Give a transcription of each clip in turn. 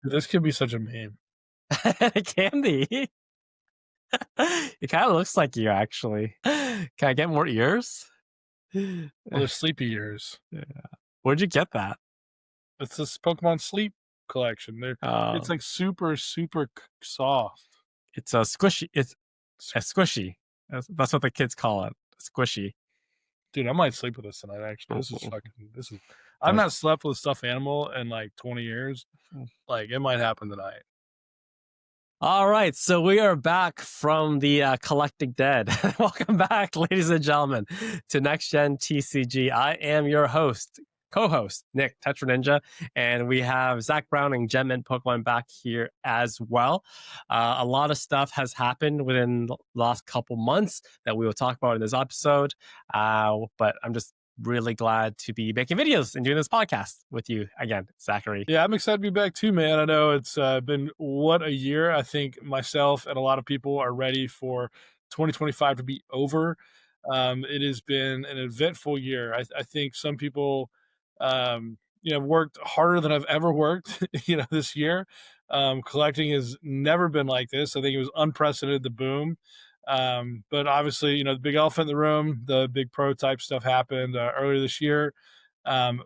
This could be such a meme. It can be. It kind of looks like you, actually. Can I get more ears? Well, they're sleepy ears. Yeah. Where'd you get that? It's this Pokemon Sleep collection. It's Oh, like super, super soft. it's a squishy. It's a squishy. That's what the kids call it. Squishy. Dude, I might sleep with this tonight, actually. This is I've Don't- not slept with a stuffed animal in like 20 years. Like, it might happen tonight. All right, so we are back from the collecting dead. Welcome back, ladies and gentlemen, to Next Gen TCG. I am your host, co-host Nick Tetra Ninja, and we have Zach Brown and Gem Pokemon back here as well. A lot of stuff has happened within the last couple months that we will talk about in this episode, but I'm just really glad to be making videos and doing this podcast with you again, Zachary. Yeah, I'm excited to be back too, man. I know it's been what, a year. I think myself and a lot of people are ready for 2025 to be over. It has been an eventful year. I think some people, worked harder than I've ever worked. This year, collecting has never been like this. I think it was unprecedented. The boom. But obviously, the big elephant in the room, the big prototype stuff happened earlier this year.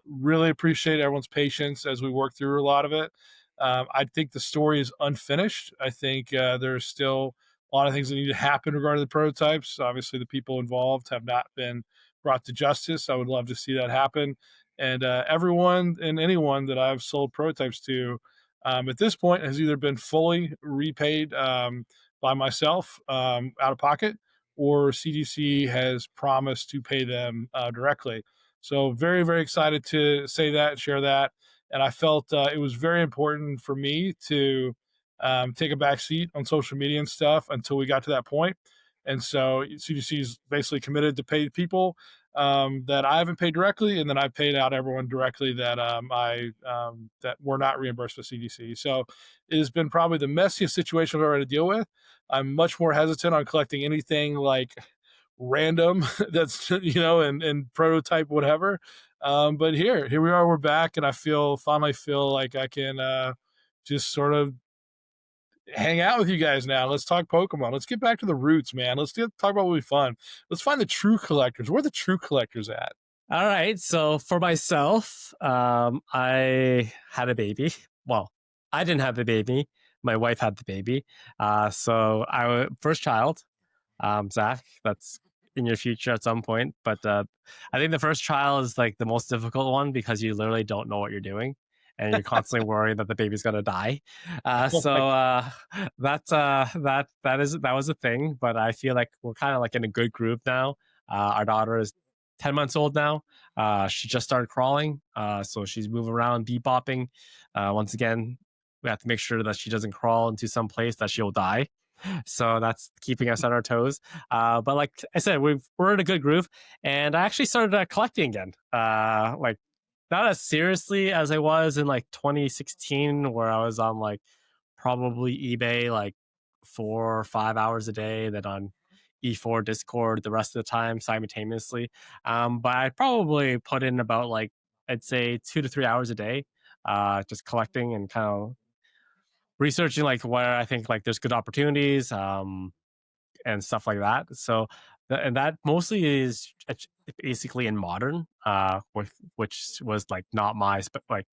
Really appreciate everyone's patience as we work through a lot of it. I think the story is unfinished. I think there's still a lot of things that need to happen regarding the prototypes. Obviously, the people involved have not been brought to justice. I would love to see that happen. And everyone and anyone that I've sold prototypes to at this point has either been fully repaid by myself out of pocket, or CDC has promised to pay them directly. So very, very excited to say that, share that. And I felt it was very important for me to take a back seat on social media and stuff until we got to that point. And so CDC is basically committed to pay people that I haven't paid directly, and then I paid out everyone directly that that were not reimbursed with CDC. So it has been probably the messiest situation I've ever had to deal with. I'm much more hesitant on collecting anything like random that's and prototype whatever. But here we are, we're back, and I finally feel like I can just sort of hang out with you guys now. Let's talk Pokemon. Let's get back to the roots, man. Talk about what we fun. Let's find the true collectors. Where are the true collectors at? All right. So for myself, I had a baby. Well, I didn't have the baby. My wife had the baby. First child, Zach. That's in your future at some point. But I think the first child is like the most difficult one because you literally don't know what you're doing, and you're constantly worried that the baby's gonna die. Oh my That was a thing. But I feel like we're kind of like in a good group now. Our daughter is 10 months old now. She just started crawling, so she's moving around, bebopping. Once again, we have to make sure that she doesn't crawl into some place that she'll die. So that's keeping us on our toes. But like I said, we're in a good groove, and I actually started collecting again. Like not as seriously as I was in like 2016, where I was on like probably eBay like 4 or 5 hours a day, then on E4 Discord the rest of the time simultaneously. But I probably put in about like I'd say 2 to 3 hours a day, just collecting and kind of researching like where I think like there's good opportunities and stuff like that. So and that mostly is basically in modern, which was like not my like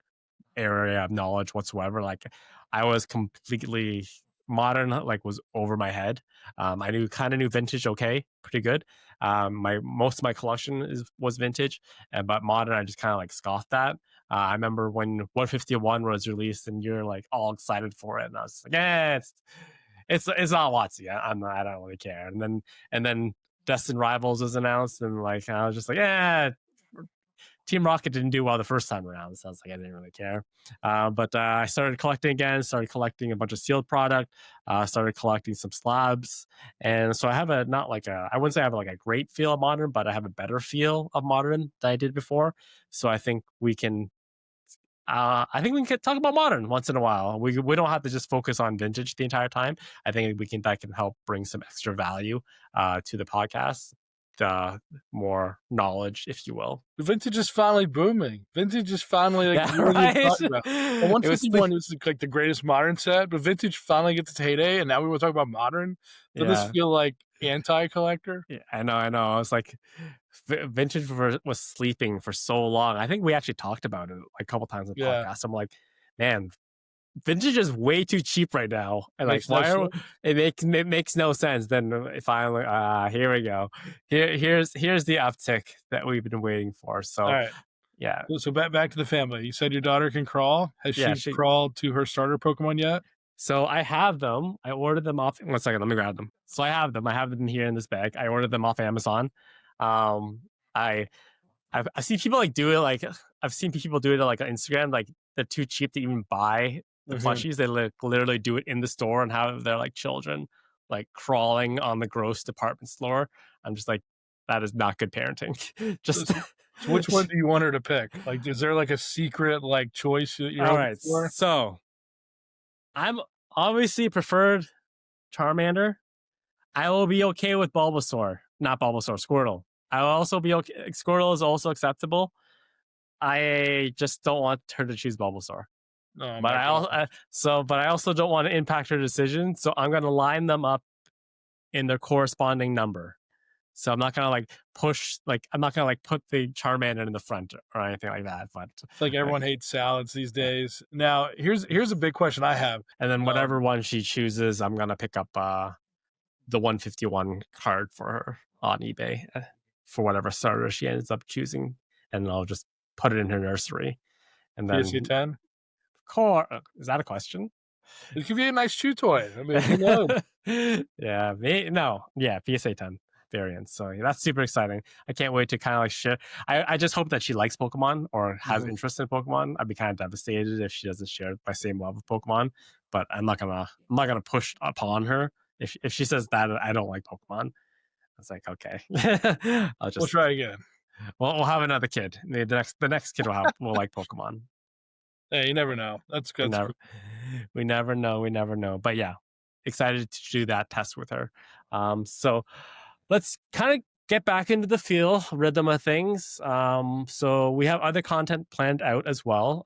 area of knowledge whatsoever. Like I was completely modern, like was over my head. I knew vintage okay, pretty good. My most of my collection was vintage, but modern I just kind of like scoffed at. I remember when 151 was released and you're like all excited for it, and I was like, yeah, it's not Watsy. I don't really care. And then Destin Rivals was announced, and like I was just like, yeah, Team Rocket didn't do well the first time around, so I was like, I didn't really care. But I started collecting again, started collecting a bunch of sealed product, started collecting some slabs. And so I have I wouldn't say I have like a great feel of modern, but I have a better feel of modern than I did before. So I think we can talk about modern once in a while. We don't have to just focus on vintage the entire time. I think that can help bring some extra value to the podcast. more knowledge, if you will. Vintage is finally booming. Vintage is finally like Yeah, worthy of right. talking about. Well, It was the 151 is like the greatest modern set, but vintage finally gets its heyday, and now we want to talk about modern. Does this yeah. feel like anti-collector? Yeah, I know, I know. I was like, vintage was sleeping for so long. I think we actually talked about it like a couple times in the Yeah, podcast. I'm like, man, vintage is way too cheap right now. And like, makes no sense. it makes no sense. Then finally, here we go. Here's the uptick that we've been waiting for. All So right. yeah, So back to the family. You said your daughter can crawl. Has yeah. she crawled to her starter Pokemon yet? So I have them. I ordered them off. One second, let me grab them. So I have them. I have them here in this bag. I ordered them off Amazon. Um, I I've seen people like do it. Like I've seen people do it like on Instagram. Like they're too cheap to even buy the Mhm. plushies. They literally do it in the store and have their like children like crawling on the gross department store. I'm just like, that is not good parenting. So, Just so so which one do you want her to pick? Like, is there like a secret like choice that you're all hoping right. for? So I'm obviously preferred Charmander. I will be okay with Bulbasaur, not Bulbasaur, Squirtle. I will also be okay. Squirtle is also acceptable. I just don't want her to choose Bulbasaur. Oh But my god. I also don't want to impact her decision. So I'm going to line them up in their corresponding number. So I'm not gonna like push, like I'm not gonna like put the Charmander in the front or anything like that. But It's like like, everyone hates salads these days. Now, here's a big question I have. and then Um, whatever one she chooses, I'm gonna pick up the 151 card for her on eBay for whatever starter she ends up choosing, and I'll just put it in her nursery. And PSA then, 10. core is that a question? It could be a nice chew toy. I mean, who knows? Yeah, no, yeah, PSA 10 variants. So yeah, that's super exciting. I can't wait to kind of like share. I just hope that she likes Pokemon or has Mhm. interest in Pokemon. I'd be kind of devastated if she doesn't share my same love of Pokemon. But I'm not gonna push upon her. If she says that I don't like Pokemon, I was like, okay, I'll We'll just try again. we'll have another kid. The next kid will like Pokemon. Hey, you never know. We That's never cool. we never know. We never know. But yeah, excited to do that test with her. So let's kind of get back into the feel rhythm of things. So we have other content planned out as well.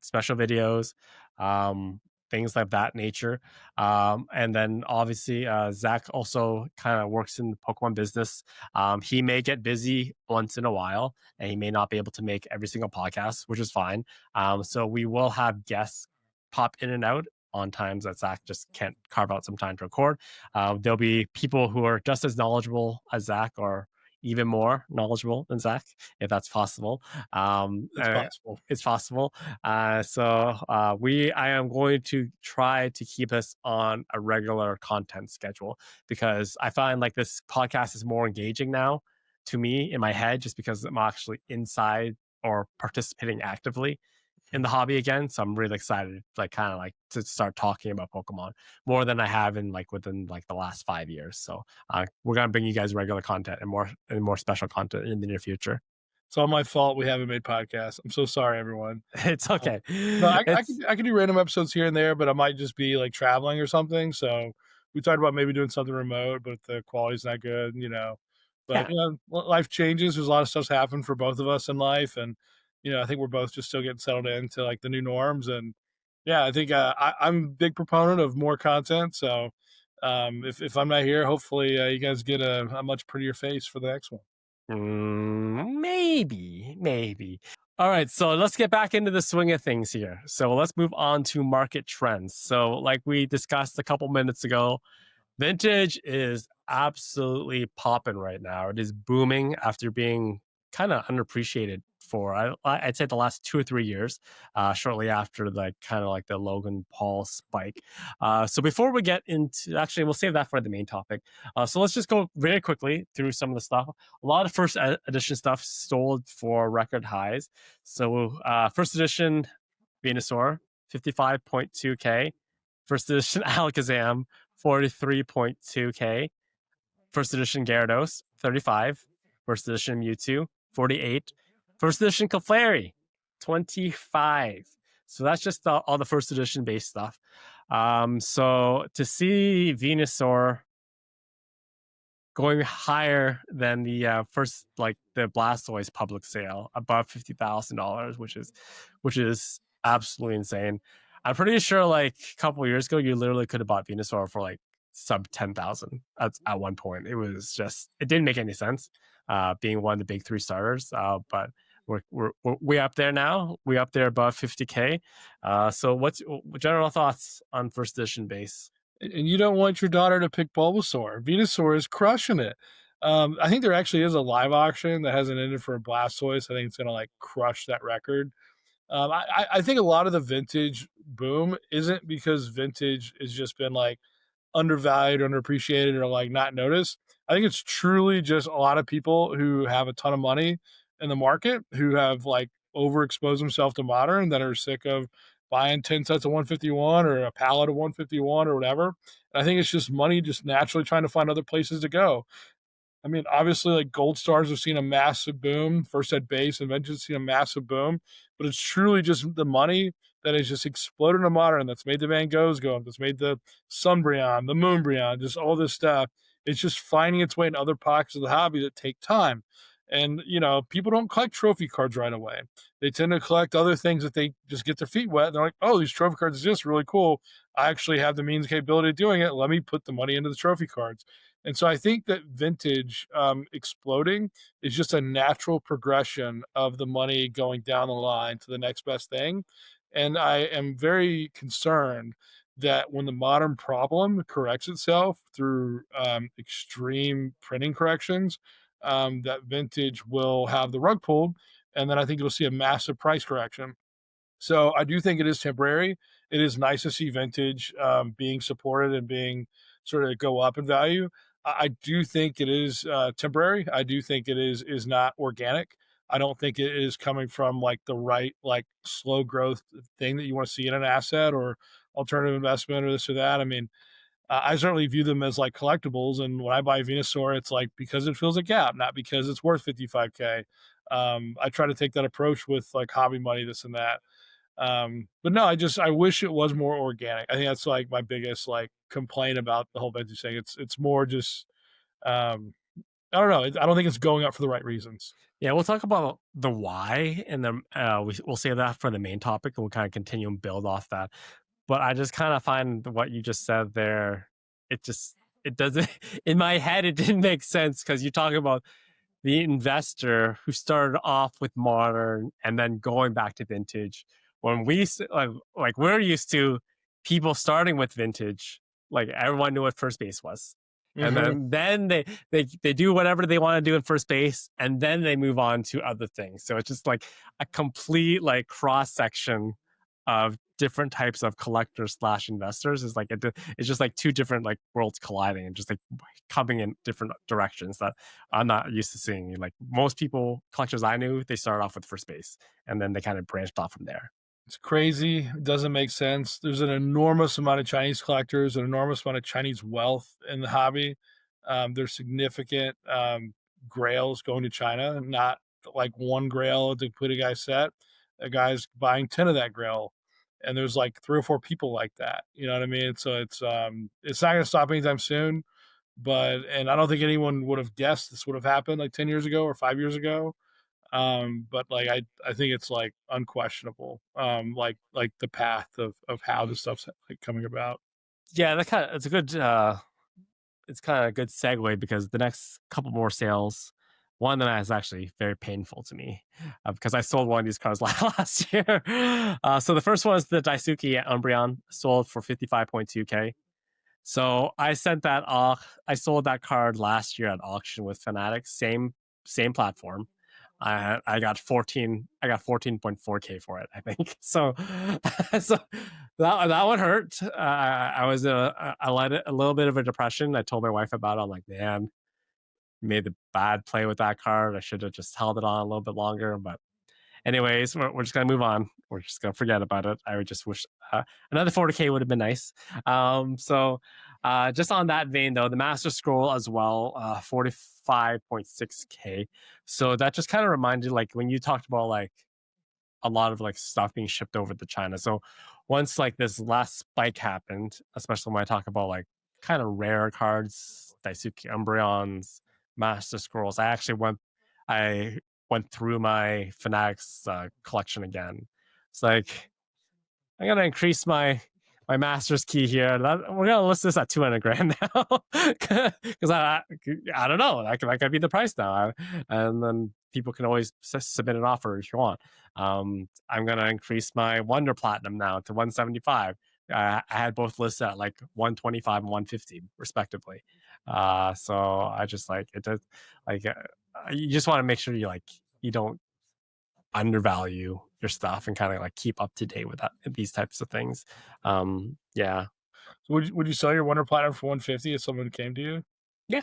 Special videos, um, things like that nature. And then obviously Zach also kind of works in the Pokemon business. He may get busy once in a while and he may not be able to make every single podcast, which is fine. So we will have guests pop in and out on times that Zach just can't carve out some time to record. There'll be people who are just as knowledgeable as Zach or even more knowledgeable than Zach, if that's possible. It's possible. It's possible. I am going to try to keep us on a regular content schedule because I find like this podcast is more engaging now to me in my head just because I'm actually inside or participating actively in the hobby again. So I'm really excited, like kind of like to start talking about Pokemon more than I have in like within like the last 5 years. So we're gonna bring you guys regular content and more special content in the near future. It's all my fault we haven't made podcasts. I'm so sorry, everyone. It's Um, okay. no, It's I could do random episodes here and there, but I might just be like traveling or something. So we talked about maybe doing something remote, but the quality's not good, you know. But yeah. you know, life changes. There's a lot of stuff's happened for both of us in life, and you know, I think we're both just still getting settled into like the new norms. And yeah, I think I'm a big proponent of more content. So if I'm not here, hopefully you guys get a much prettier face for the next one. Maybe. All right, so let's get back into the swing of things here. So let's move on to market trends. So, like we discussed a couple minutes ago, vintage is absolutely popping right now. It is booming after being kind of unappreciated for I'd say the last 2 or 3 years, shortly after like kind of like the Logan Paul spike. So before we get into, actually, we'll save that for the main topic. So let's just go very quickly through some of the stuff. A lot of first edition stuff sold for record highs. So first edition Venusaur, 55.2K. First edition Alakazam, 43.2K. First edition Gyarados, 35. First edition Mewtwo, 48. First edition Clefairy, 25. So that's just all the first edition base stuff. So to see Venusaur going higher than the first, like the Blastoise public sale, above $50,000, which is absolutely insane. I'm pretty sure like a couple of years ago, you literally could have bought Venusaur for like sub 10,000 at one point. It didn't make any sense, being one of the big three starters. But we're way up there now. We up there above 50K. So what's general thoughts on first edition base? And you don't want your daughter to pick Bulbasaur. Venusaur is crushing it. I think there actually is a live auction that hasn't ended for a Blastoise. I think it's gonna like crush that record. I think a lot of the vintage boom isn't because vintage has just been like undervalued, underappreciated, or like not noticed. I think it's truly just a lot of people who have a ton of money in the market who have like overexposed themselves to modern that are sick of buying 10 sets of 151 or a pallet of 151 or whatever. And I think it's just money just naturally trying to find other places to go. I mean, obviously, like Gold Stars have seen a massive boom. First at base and Vengeance seen a massive boom, but it's truly just the money that has just exploded in modern. That's made the Van Goghs go up. That's made the Sunbreon, the Moonbreon, just all this stuff. It's just finding its way in other pockets of the hobby that take time. And people don't collect trophy cards right away. They tend to collect other things that they just get their feet wet. And they're like, oh, these trophy cards exist, really cool. I actually have the means and capability of doing it. Let me put the money into the trophy cards. And so I think that vintage exploding is just a natural progression of the money going down the line to the next best thing. And I am very concerned that when the modern problem corrects itself through extreme printing corrections, that vintage will have the rug pulled. And then I think you'll see a massive price correction. So I do think it is temporary. It is nice to see vintage being supported and being sort of go up in value. I do think it is temporary. I do think it is not organic. I don't think it is coming from like the right like slow growth thing that you want to see in an asset or alternative investment or this or that. I mean, I certainly view them as like collectibles, and when I buy Venusaur, it's like because it fills a gap, not because it's worth 55K. I try to take that approach with like hobby money, this and that. But no, I wish it was more organic. I think that's like my biggest like complaint about the whole vintage thing. It's more just um, I don't know. I don't think it's going up for the right reasons. Yeah, we'll talk about the why, and then we'll save that for the main topic, and we'll kind of continue and build off that. But I just kind of find what you just said there. It doesn't in my head. It didn't make sense because you talk about the investor who started off with modern and then going back to vintage. When like we're used to people starting with vintage, like everyone knew what first base was, and Hmm. then they do whatever they want to do in first base, and then they move on to other things. So it's just like a complete like cross section of different types of collectors slash investors. Is like it's just like two different like worlds colliding and just like coming in different directions that I'm not used to seeing. Like most people, collectors I knew, they started off with first base and then they kind of branched off from there. It's crazy. It doesn't make sense. There's an enormous amount of Chinese collectors, an enormous amount of Chinese wealth in the hobby. There's significant grails going to China, not like one grail to put a guy set. A guy's buying 10 of that grail. And there's like three or four people like that. You know what I mean? So it's not gonna stop anytime soon. And I don't think anyone would have guessed this would have happened like 10 years ago or 5 years ago. But like I think it's like unquestionable, like the path of how this stuff's like coming about. Yeah, it's a good it's kind of a good segue because the next couple more sales, one of them is actually very painful to me because I sold one of these cards last year. So the first one is the Daisuke Umbreon, sold for 55.2K. So I sent that off. I sold that card last year at auction with Fanatics, same platform. I got 14.4K for it, I think. So so that one hurt. I was I let it a little bit of a depression. I told my wife about it. I'm like, man, made the bad play with that card. I should have just held it on a little bit longer. But anyways, we're just gonna move on. We're just gonna forget about it. I would just wish another 40K would have been nice. Just on that vein, though, the Master Scroll as well, 45.6K. So that just kind of reminded, like, when you talked about like a lot of like stuff being shipped over to China. So once like this last spike happened, especially when I talk about like kind of rare cards, Daisuke Umbreons, Master Scrolls. I went through my Fanatics collection again. It's like I'm gonna increase my master's key here. We're gonna list this at 200 grand now because I don't know. That could be the price now, and then people can always submit an offer if you want. I'm gonna increase my Wonder Platinum now to 175. I had both listed at like 125 and 150 respectively. So I just like it does like you just want to make sure you don't undervalue your stuff and kind of like keep up to date with these types of things. Yeah, So would you sell your Wonder Platinum for 150 if someone came to you? yeah,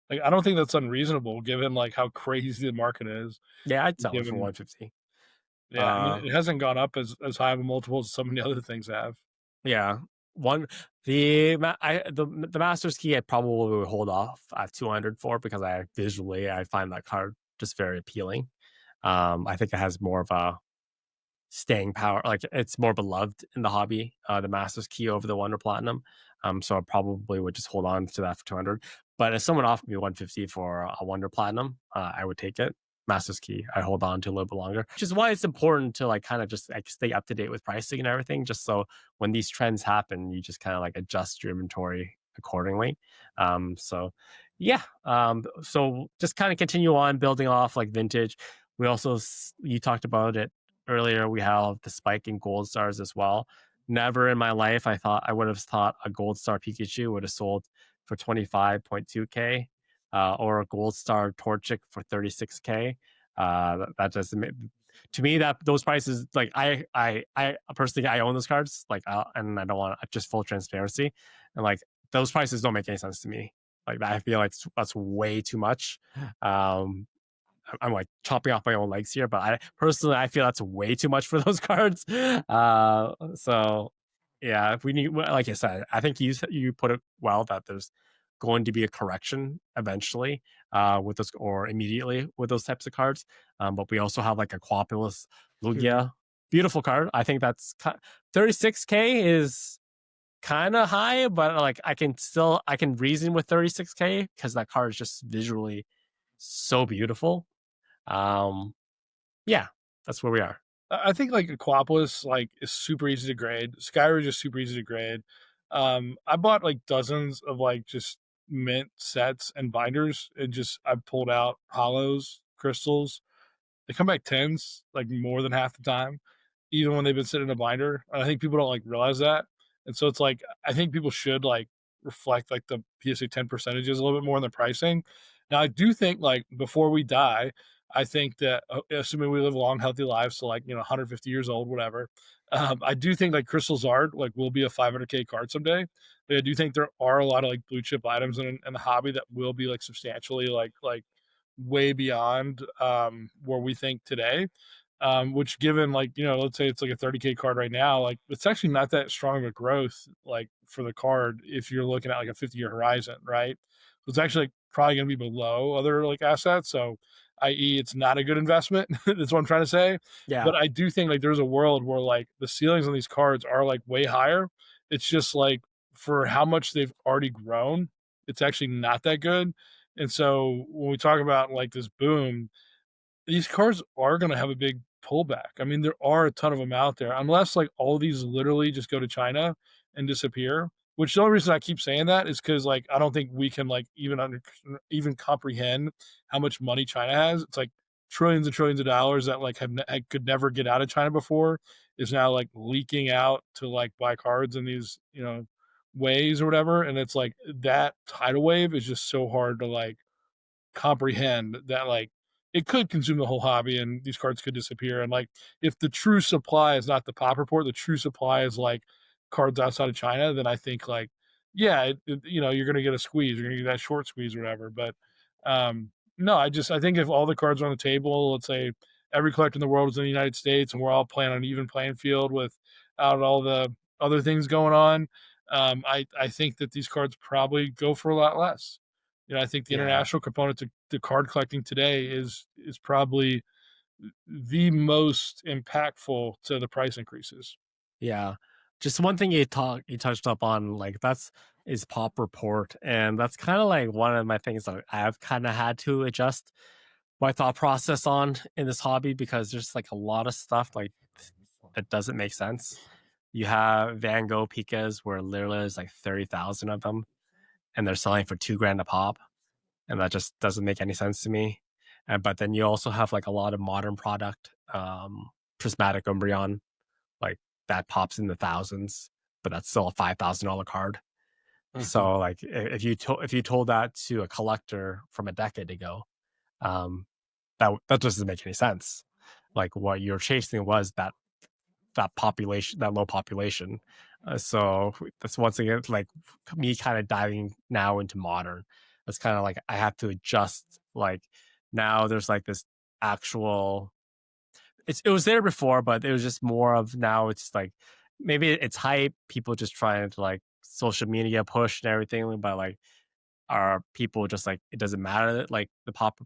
Like, I don't think that's unreasonable given, like, how crazy the market is, yeah. I'd sell it for given 150. yeah, I mean, Uh, it hasn't gone up as high of a multiple as so many other things have. yeah. One the master's key I probably would hold off at 200 for because I find that card just very appealing. I think it has more of a staying power. Like it's more beloved in the hobby, the Master's Key over the Wonder Platinum. So I probably would just hold on to that for 200. But if someone offered me 150 for a Wonder Platinum, I would take it. Master's Key, I hold on to a little bit longer, which is why it's important to like kind of just like stay up to date with pricing and everything, just so when these trends happen, you just kind of like adjust your inventory accordingly. So yeah, so just kind of continue on building off like vintage. We also you talked about it earlier. We have the spike in gold stars as well. Never in my life I would have thought a gold star Pikachu would have sold for 25.2K, or a gold star Torchic for 36K. That doesn't to me that those prices like I personally I own those cards and I don't want just full transparency and like those prices don't make any sense to me. Like I feel like that's way too much. Um, I'm like chopping off my own legs here, but I feel that's way too much for those cards. So yeah, if we need, like I said, I think you put it well that there's going to be a correction eventually with those or immediately with those types of cards. But we also have like a Quapulus True. Lugia, beautiful card. I think that's 36K is kind of high, but like I can reason with 36K because that card is just visually so beautiful. um, yeah, that's where we are. I think like Aquapolis like is super easy to grade. Skyrim is super easy to grade. I bought like dozens of like just mint sets and binders and just I pulled out hollows, crystals. They come back tens like more than half the time, even when they've been sitting in a binder. And I think people don't like realize that. And so it's like I think people should like reflect like the PSA 10 percentages a little bit more in the pricing. Now I do think like before we die, I think that assuming we live long, healthy lives, so like 150 years old, whatever. I do think like Crystal Zard like will be a 500K card someday. But I do think there are a lot of like blue chip items in the hobby that will be like substantially like way beyond where we think today. Which given like let's say it's like a 30K card right now, like it's actually not that strong of a growth like for the card if you're looking at like a 50-year horizon, right? So it's actually like, probably going to be below other like assets. So i.e. it's not a good investment. That's what I'm trying to say. Yeah, But I do think like there's a world where like the ceilings on these cards are like way higher. It's just like for how much they've already grown, it's actually not that good. And so when we talk about like this boom, these cars are gonna have a big pullback. I mean, there are a ton of them out there, unless, like, all these literally just go to China and disappear, which the only reason I keep saying that is because like, I don't think we can, like, even comprehend how much money China has. It's, like, trillions and trillions of dollars that, like, could never get out of China before is now, like, leaking out to, like, buy cards in these, ways or whatever, and it's, like, that tidal wave is just so hard to, like, comprehend that like it could consume the whole hobby and these cards could disappear. And like if the true supply is not the pop report, the true supply is like cards outside of China, then I think like yeah, you're gonna get a squeeze, you're gonna get that short squeeze or whatever. But no, I think if all the cards are on the table, let's say every collector in the world is in the United States and we're all playing on an even playing field without all the other things going on, I think that these cards probably go for a lot less. I think the yeah, international component to card collecting today is probably the most impactful to the price increases. yeah. Just one thing you touched up on, like is Pop Report, and that's kind of like one of my things that I've kind of had to adjust my thought process on in this hobby because there's like a lot of stuff like that doesn't make sense. You have Van Gogh Pikas where literally there's like 30,000 of them and they're selling for 2 grand a pop. And that just doesn't make any sense to me. But then you also have like a lot of modern product, Prismatic Umbreon, like that pops in the thousands, but that's still a $5,000 card. Mhm. So like if you told that to a collector from a decade ago, um, that doesn't make any sense. Like what you're chasing was that population, that low population. So that's once again like me kind of diving now into modern. That's kind of like I have to adjust. Like now there's like this actual. It was there before, but it was just more of now. It's like maybe it's hype. People just trying to like social media push and everything, but like are people just like it doesn't matter that like the pop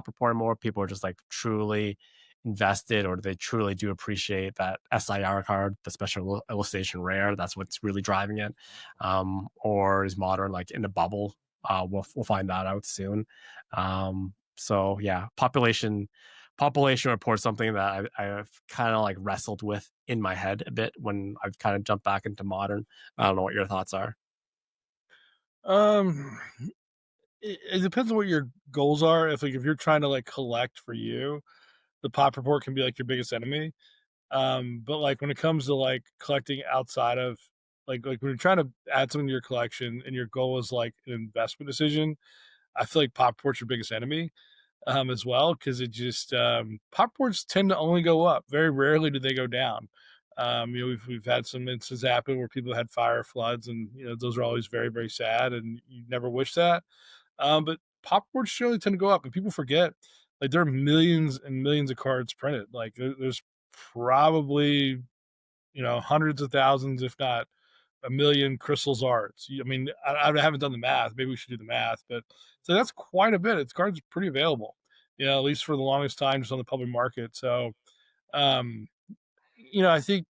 report more people are just like truly invested or they truly do appreciate that SIR card, the special illustration rare. That's what's really driving it. Or is modern like in the bubble? We'll find that out soon. So yeah, population report something that I've kind of like wrestled with in my head a bit when I've kind of jumped back into modern. I don't know what your thoughts are. Um, it depends on what your goals are. If you're trying to like collect for you, the pop report can be like your biggest enemy. But like when it comes to like collecting outside of like when you're trying to add something to your collection and your goal is like an investment decision, I feel like pop report's your biggest enemy. As well because it just popcorns tend to only go up. Very rarely do they go down. We've had some instances happen where people had fire floods, and those are always very very sad, and you never wish that. But popcorns generally tend to go up, and people forget like there are millions and millions of cards printed. Like there's probably hundreds of thousands, if not a million crystals arts. I mean, I haven't done the math. Maybe we should do the math, but so that's quite a bit. It's cards pretty available, at least for the longest time, just on the public market. So, um, I think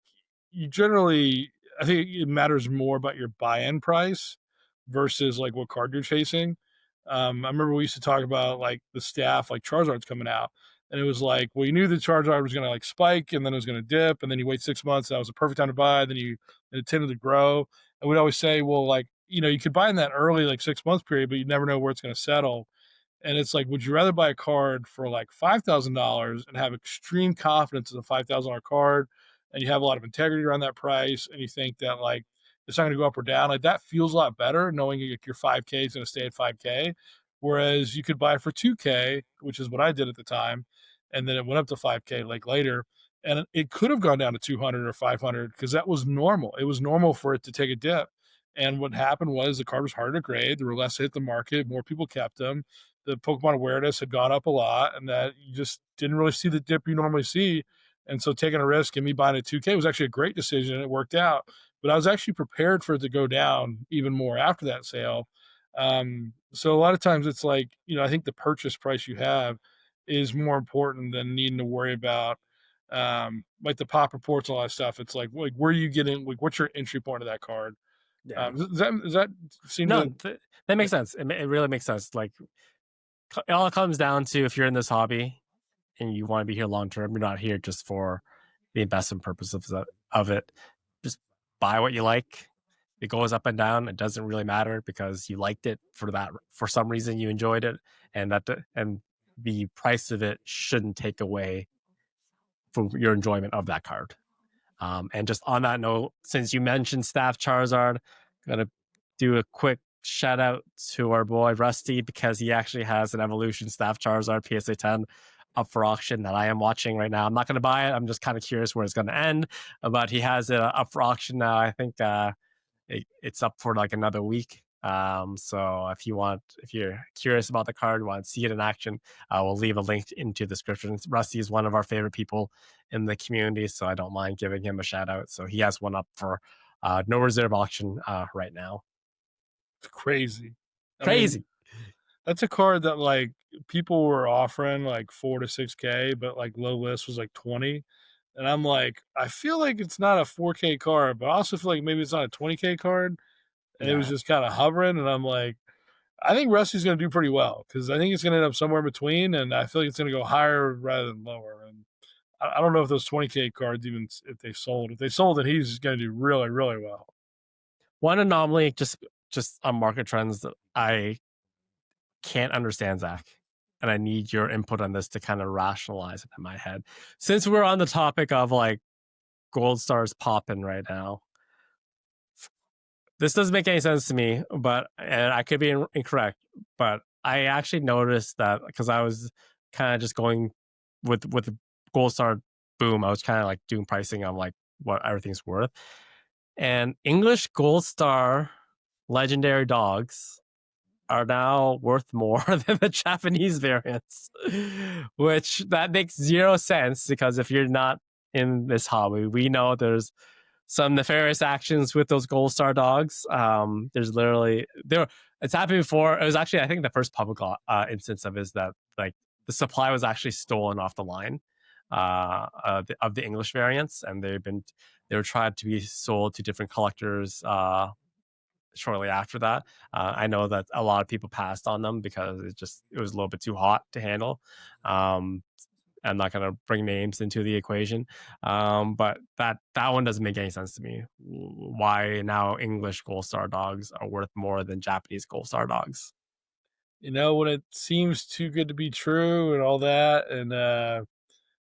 you generally, I think it matters more about your buy-in price versus like what card you're chasing. I remember we used to talk about like the staff, like Charizard's coming out, and it was like, well, you knew the Charizard was going to like spike, and then it was going to dip, and then you wait 6 months, and that was the perfect time to buy. Then it tended to grow, and we'd always say, well, like you could buy in that early like 6 month period, but you never know where it's going to settle. And it's like, would you rather buy a card for like $5,000 and have extreme confidence in a $5,000 card, and you have a lot of integrity around that price, and you think that like it's not going to go up or down? Like that feels a lot better knowing your 5K is going to stay at 5K. Whereas you could buy for 2K, which is what I did at the time, and then it went up to 5K like later, and it could have gone down to 200 or 500 because that was normal. It was normal for it to take a dip. And what happened was the card was harder to grade. There were less hit the market. More people kept them. The Pokemon awareness had gone up a lot, and that you just didn't really see the dip you normally see. And so taking a risk and me buying a 2K was actually a great decision, and it worked out. But I was actually prepared for it to go down even more after that sale. So a lot of times it's like, I think the purchase price you have is more important than needing to worry about like the pop reports and all that stuff. It's like where are you getting, like what's your entry point of that card? Yeah. Does that seem No, to that yeah, makes sense. It really makes sense. Like it all comes down to if you're in this hobby and you want to be here long term, you're not here just for the investment purpose of it. Just buy what you like. It goes up and down. It doesn't really matter because you liked it for some reason you enjoyed it, and and the price of it shouldn't take away from your enjoyment of that card. And just on that note, since you mentioned Staff Charizard, I'm gonna do a quick shout out to our boy Rusty because he actually has an Evolution Staff Charizard PSA 10 up for auction that I am watching right now. I'm not going to buy it. I'm just kind of curious where it's going to end, but he has it up for auction now. I think it's up for like another week. So if you're curious about the card, want to see it in action, we'll leave a link into the description. Rusty is one of our favorite people in the community, so I don't mind giving him a shout out. So he has one up for no reserve auction right now. it's crazy. I mean, Crazy. that's a card that like people were offering like 4 to 6K, but like low list was like 20. And I'm like, I feel like it's not a 4K card, but I also feel like maybe it's not a 20K card. and it was Yeah. just kind of hovering. And I'm like, I think Rusty's going to do pretty well because I think it's going to end up somewhere in between, and I feel like it's going to go higher rather than lower. And I don't know if those 20K cards even if they sold. If they sold it, he's going to do really really well. One anomaly, just on market trends that I can't understand, Zach, and I need your input on this to kind of rationalize it in my head. Since we're on the topic of like gold stars popping right now, this doesn't make any sense to me, but and I could be incorrect, but I actually noticed that because I was kind of just going with the gold star boom, I was kind of like doing pricing on like what everything's worth. And English gold star legendary dogs are now worth more than the Japanese variants, which that makes zero sense because if you're not in this hobby, we know there's some nefarious actions with those gold star dogs. There's literally there. It's happened before. It was actually I think the first public instance of is that like the supply was actually stolen off the line of the English variants, and they were tried to be sold to different collectors shortly after that. I know that a lot of people passed on them because it was a little bit too hot to handle. Um, I'm not going to bring names into the equation, but that one doesn't make any sense to me. Why now English gold star dogs are worth more than Japanese gold star dogs? You know, when it seems too good to be true and all that, and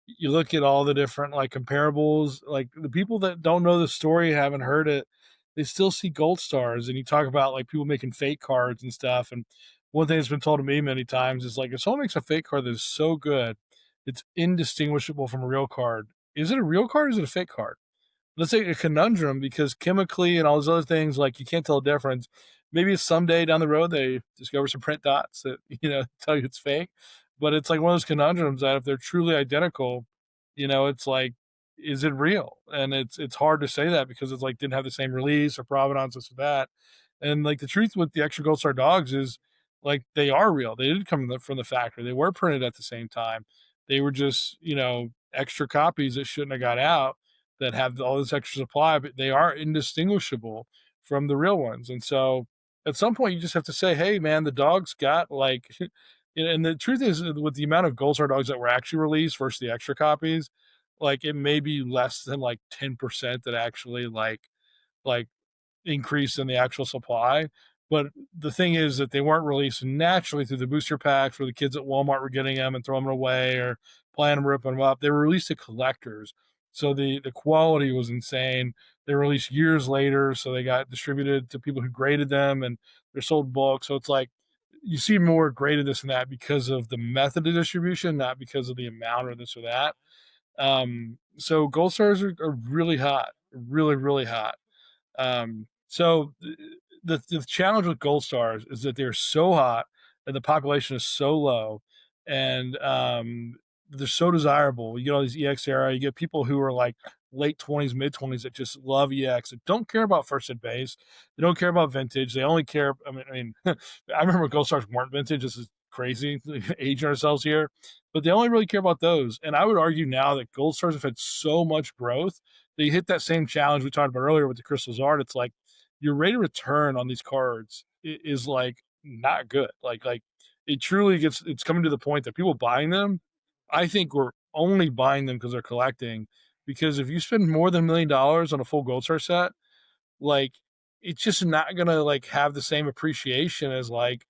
you look at all the different like comparables, like the people that don't know the story, haven't heard it, they still see gold stars. And you talk about like people making fake cards and stuff. And one thing that's been told to me many times is like if someone makes a fake card that is so good, it's indistinguishable from a real card. Is it a real card or is it a fake card? Let's say a conundrum because chemically and all those other things, like you can't tell the difference. Maybe someday down the road they discover some print dots that tell you it's fake, but it's like one of those conundrums that if they're truly identical, it's like, is it real? And it's hard to say that because it's like didn't have the same release or provenance, this or that. And like the truth with the extra gold star dogs is like they are real. They did come from the factory. They were printed at the same time. They were just extra copies that shouldn't have got out that have all this extra supply, but they are indistinguishable from the real ones. And so at some point you just have to say, hey man, the dog's got like and the truth is with the amount of gold star dogs that were actually released versus the extra copies, like it may be less than like 10% that actually like increase in the actual supply. But the thing is that they weren't released naturally through the booster packs where the kids at Walmart were getting them and throwing them away or planning to rip them up. They were released to collectors. So the quality was insane. They were released years later, so they got distributed to people who graded them and they're sold bulk. So it's like you see more graded this and that because of the method of distribution, not because of the amount or this or that. So gold stars are really hot, really, really hot. So the challenge with gold stars is that they're so hot and the population is so low, and they're so desirable. You get all these EX era. You get people who are like late 20s, mid 20s that just love EX that don't care about first ed base. They don't care about vintage. They only care. I mean, I remember gold stars weren't vintage. This is crazy, aging ourselves here, but they only really care about those. And I would argue now that gold stars have had so much growth they hit that same challenge we talked about earlier with the Crystal's Art. It's like your rate of return on these cards is like not good. Like it truly it's coming to the point that people buying them, I think we're only buying them because they're collecting. Because if you spend more than $1 million on a full Gold Star set, like it's just not gonna like have the same appreciation as like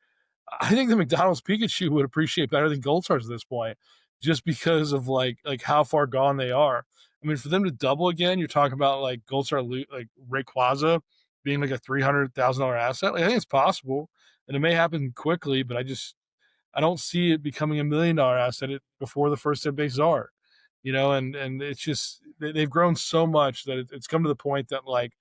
I think the McDonald's Pikachu would appreciate better than Gold Stars at this point, just because of like how far gone they are. I mean, for them to double again, you're talking about like Gold Star like Rayquaza being like a $300,000 asset. Like, I think it's possible, and it may happen quickly, but I don't see it becoming $1 million asset before the first 10 bases are. And it's just they've grown so much that it's come to the point that like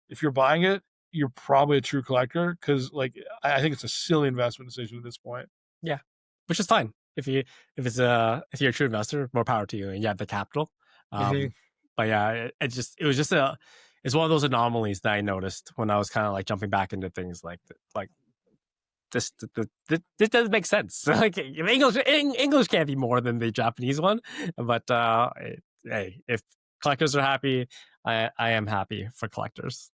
if you're buying it, you're probably a true collector because like I think it's a silly investment decision at this point. Yeah, which is fine if you're a true investor, more power to you, and you have the capital. Mm-hmm. But yeah, it was just it's one of those anomalies that I noticed when I was kind of like jumping back into things like this doesn't make sense. Like English can't be more than the Japanese one, but hey, if collectors are happy, I am happy for collectors.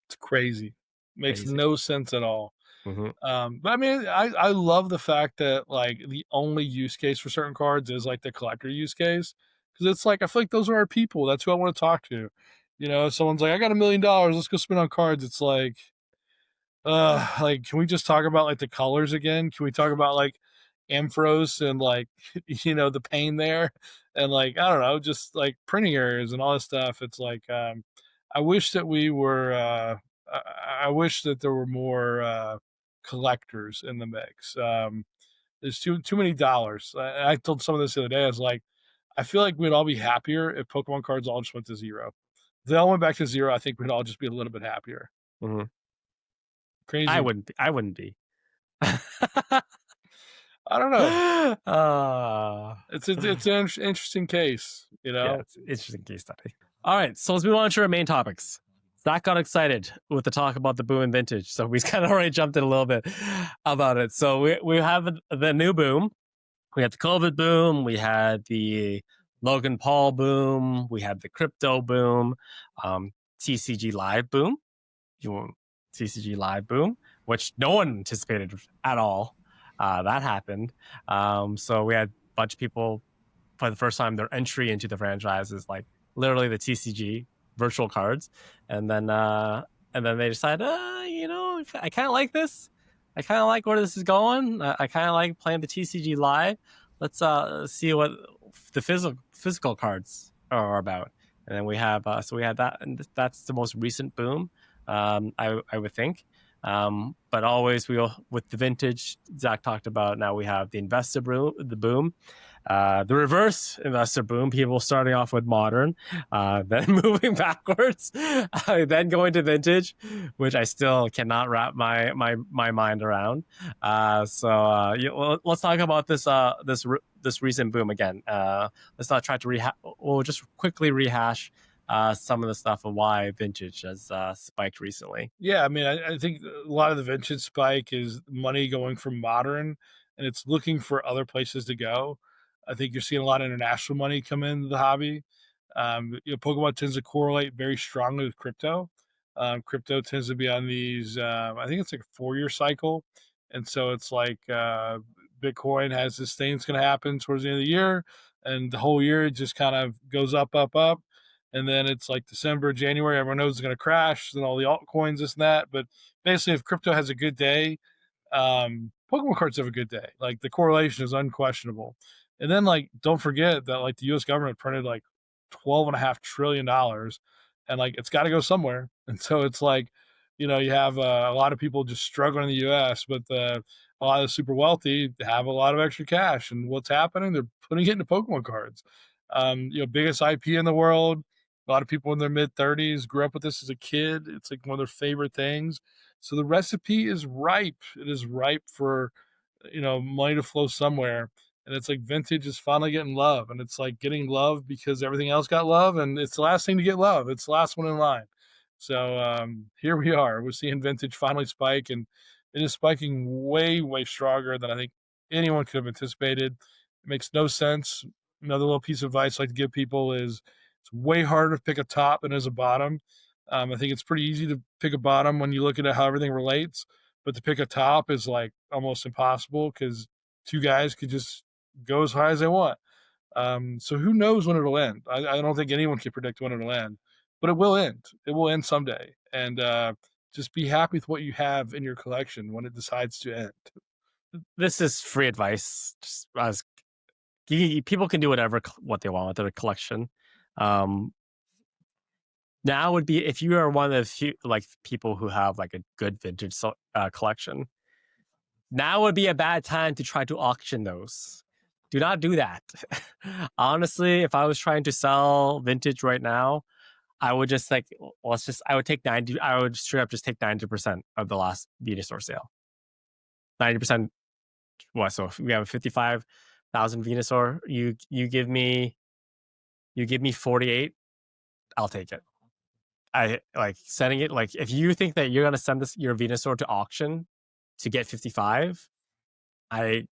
It's crazy. Makes Crazy. no sense at all. Hmm. But I mean, I love the fact that like the only use case for certain cards is like the collector use case because it's like I feel like those are our people. That's who I want to talk to. You know, if someone's like, I got $1 million, let's go spend on cards. It's like, can we just talk about like the colors again? Can we talk about like Ampharos and like the pain there and like I don't know, just like printing errors and all this stuff. It's like I wish that we were I wish that there were more collectors in the mix. There's too many dollars. I told someone this the other day. I was like, I feel like we'd all be happier if Pokemon cards all just went to zero. If they all went back to zero, I think we'd all just be a little bit happier. Hmm. I Crazy. wouldn't. I wouldn't be. I don't know. uh, It's an interesting case, you yeah, know. it's an interesting case study. All right, so let's move on to our main topics. Zach got excited with the talk about the boom and vintage, so we kind of already jumped in a little bit about it. So we have the new boom. We had the COVID boom. We had the Logan Paul boom. We had the crypto boom. TCG Live boom. You want TCG Live boom, which no one anticipated at all. That happened. So we had a bunch of people for the first time their entry into the franchise is like literally the TCG virtual cards, and then they decide, I kind of like this. I kind of like where this is going. I kind of like playing the TCG Live. Let's see what the physical cards are about. And then we have we had that, and that's the most recent boom. I would think. But always with the vintage Zach talked about. Now we have the investor boom, the reverse investor boom. People starting off with modern, then moving backwards, then going to vintage, which I still cannot wrap my mind around. Let's talk about this recent boom again. Let's not try to rehash. We'll just quickly rehash some of the stuff of why vintage has spiked recently. Yeah, I mean, I think a lot of the vintage spike is money going from modern, and it's looking for other places to go. I think you're seeing a lot of international money come into the hobby. Pokemon tends to correlate very strongly with crypto. Crypto tends to be on these. I think it's like a 4-year cycle, and so it's like Bitcoin has this thing that's going to happen towards the end of the year, and the whole year it just kind of goes up, up, up, and then it's like December, January, everyone knows it's going to crash, then all the altcoins, this and that. But basically, if crypto has a good day, Pokemon cards have a good day. Like the correlation is unquestionable. And then like don't forget that like the U.S. government printed like $12.5 trillion, and like it's got to go somewhere. And so it's like, you have a lot of people just struggling in the U.S., but a lot of the super wealthy have a lot of extra cash, and what's happening? They're putting it into Pokemon cards. Biggest IP in the world. A lot of people in their mid 30s grew up with this as a kid. It's like one of their favorite things. So the recipe is ripe. It is ripe for money to flow somewhere. And it's like vintage is finally getting love, and it's like getting love because everything else got love, and it's the last thing to get love. It's the last one in line. So here we are. We're seeing vintage finally spike, and it is spiking way, way stronger than I think anyone could have anticipated. It makes no sense. Another little piece of advice I like to give people is it's way harder to pick a top than it is a bottom. I think it's pretty easy to pick a bottom when you look at how everything relates, but to pick a top is like almost impossible because two guys could just go as high as they want. So who knows when it'll end? I don't think anyone can predict when it'll end, but it will end. It will end someday, and just be happy with what you have in your collection when it decides to end. This is free advice. Just as people can do what they want with their collection. Um, Now would be if you are one of the few like people who have like a good vintage collection. Now would be a bad time to try to auction those. Do not do that. Honestly, if I was trying to sell vintage right now, I would just I would take 90. I would straight up just take 90% of the last Venusaur sale. 90%. What? So if we have a 55,000 Venusaur, you give me 48. I'll take it. I like setting it like if you think that you're gonna send your Venusaur to auction to get 55, I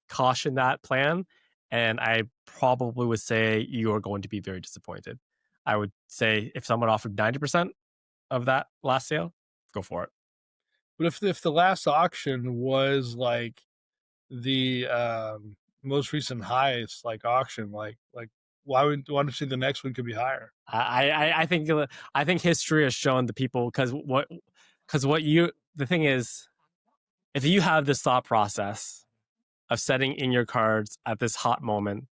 caution that plan, and I probably would say you are going to be very disappointed. I would say if someone offered 90% of that last sale, go for it. But if the last auction was like the most recent highest like auction, like why don't you think the next one could be higher? I think history has shown the people because what you the thing is, if you have this thought process of setting in your cards at this hot moment,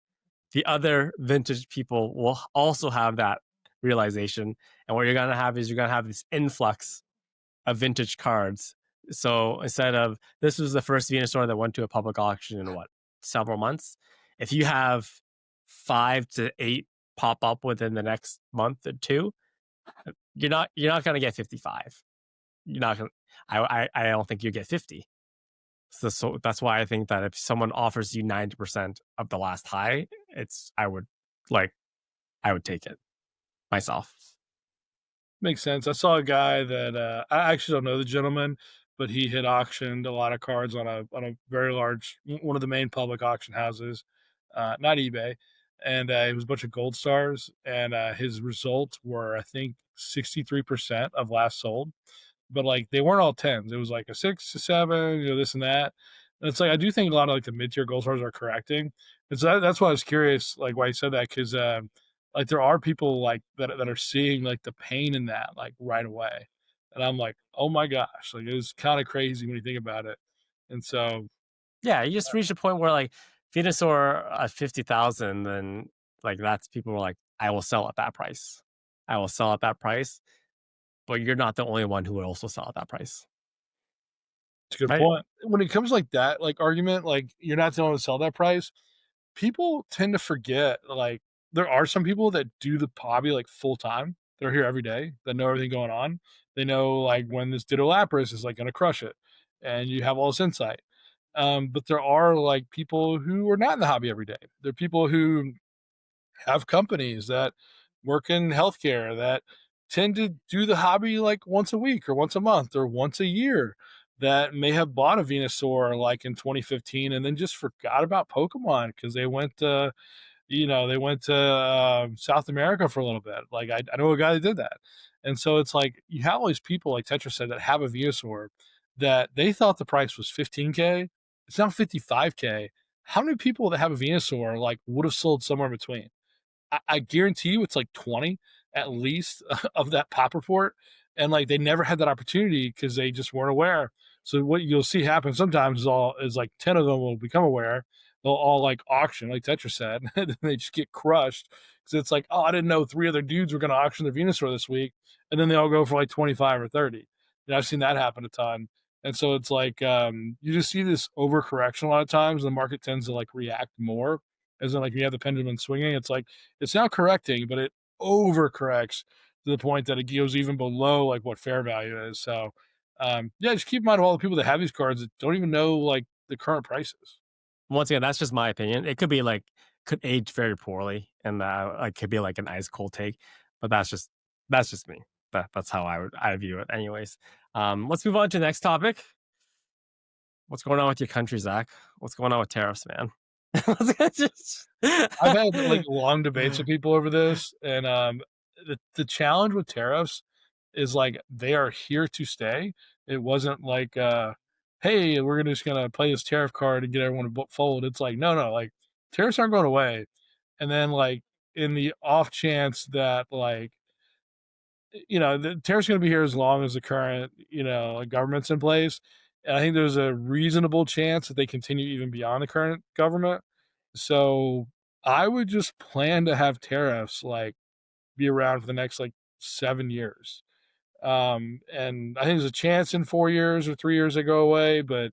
the other vintage people will also have that realization. And what you're gonna have is you're gonna have this influx of vintage cards. So instead of this was the first Venusaur that went to a public auction in what, several months. If you have 5 to 8 pop up within the next month or two, you're not gonna get 55. You're not gonna. I don't think you get 50. So that's why I think that if someone offers you 90% of the last high, it's like I would take it myself. Makes sense. I saw a guy that I actually don't know the gentleman, but he had auctioned a lot of cards on a very large one of the main public auction houses, not eBay, and it was a bunch of gold stars, and his results were I think 63% of last sold, but like they weren't all tens. It was like a 6 to 7, this and that. And it's like I do think a lot of like the mid tier gold stars are correcting. And so that's why I was curious, like why you said that, because like there are people like that are seeing like the pain in that like right away. And I'm like, oh my gosh, like it was kind of crazy when you think about it. And so Yeah, you just reach a point where like Venusaur at 50,000, then like that's people were like, I will sell at that price. I will sell at that price. But you're not the only one who would also sell at that price. it's a good Right? point. When it comes like that, like argument, like you're not the one to sell that price, people tend to forget, like, there are some people that do the hobby, like, full time. They're here every day, that know everything going on. They know, like, when this Ditto Lapras is, like, gonna crush it, and you have all this insight. But there are, like, people who are not in the hobby every day. There are people who have companies that work in healthcare that tend to do the hobby, like, once a week or once a month or once a year, that may have bought a Venusaur, like, in 2015 and then just forgot about Pokemon because they went to South America for a little bit. Like I know a guy that did that, and so it's like you have all these people like Tetra said that have a Venusaur that they thought the price was 15K. It's now 55K. How many people that have a Venusaur like would have sold somewhere in between? I guarantee you it's like 20 at least of that pop report. And like they never had that opportunity because they just weren't aware. So what you'll see happen sometimes is like 10 of them will become aware. They'll all like auction, like Tetra said, and they just get crushed. Because it's like, oh, I didn't know 3 other dudes were gonna auction their Venusaur this week. And then they all go for like 25 or 30. And I've seen that happen a ton. And so it's like you just see this overcorrection a lot of times. The market tends to like react more. As in like you have the pendulum swinging, it's like it's now correcting, but it overcorrects to the point that it goes even below like what fair value is. So, yeah, just keep in mind of all the people that have these cards that don't even know like the current prices. Once again, that's just my opinion. It could be like could age very poorly, and like could be like an ice cold take, but that's just me. That's how I view it. Anyways, let's move on to the next topic. What's going on with your country, Zach? What's going on with tariffs, man? Just- I've had like long debates with people over this, and the challenge with tariffs is like they are here to stay. It wasn't like, hey, we're just gonna play this tariff card and get everyone to fold. It's like no, like tariffs aren't going away. And then like in the off chance that like the tariffs going to be here as long as the current, like, government's in place. And I think there's a reasonable chance that they continue even beyond the current government. So I would just plan to have tariffs like be around for the next like 7 years. And I think there's a chance in 4 years or 3 years they go away, but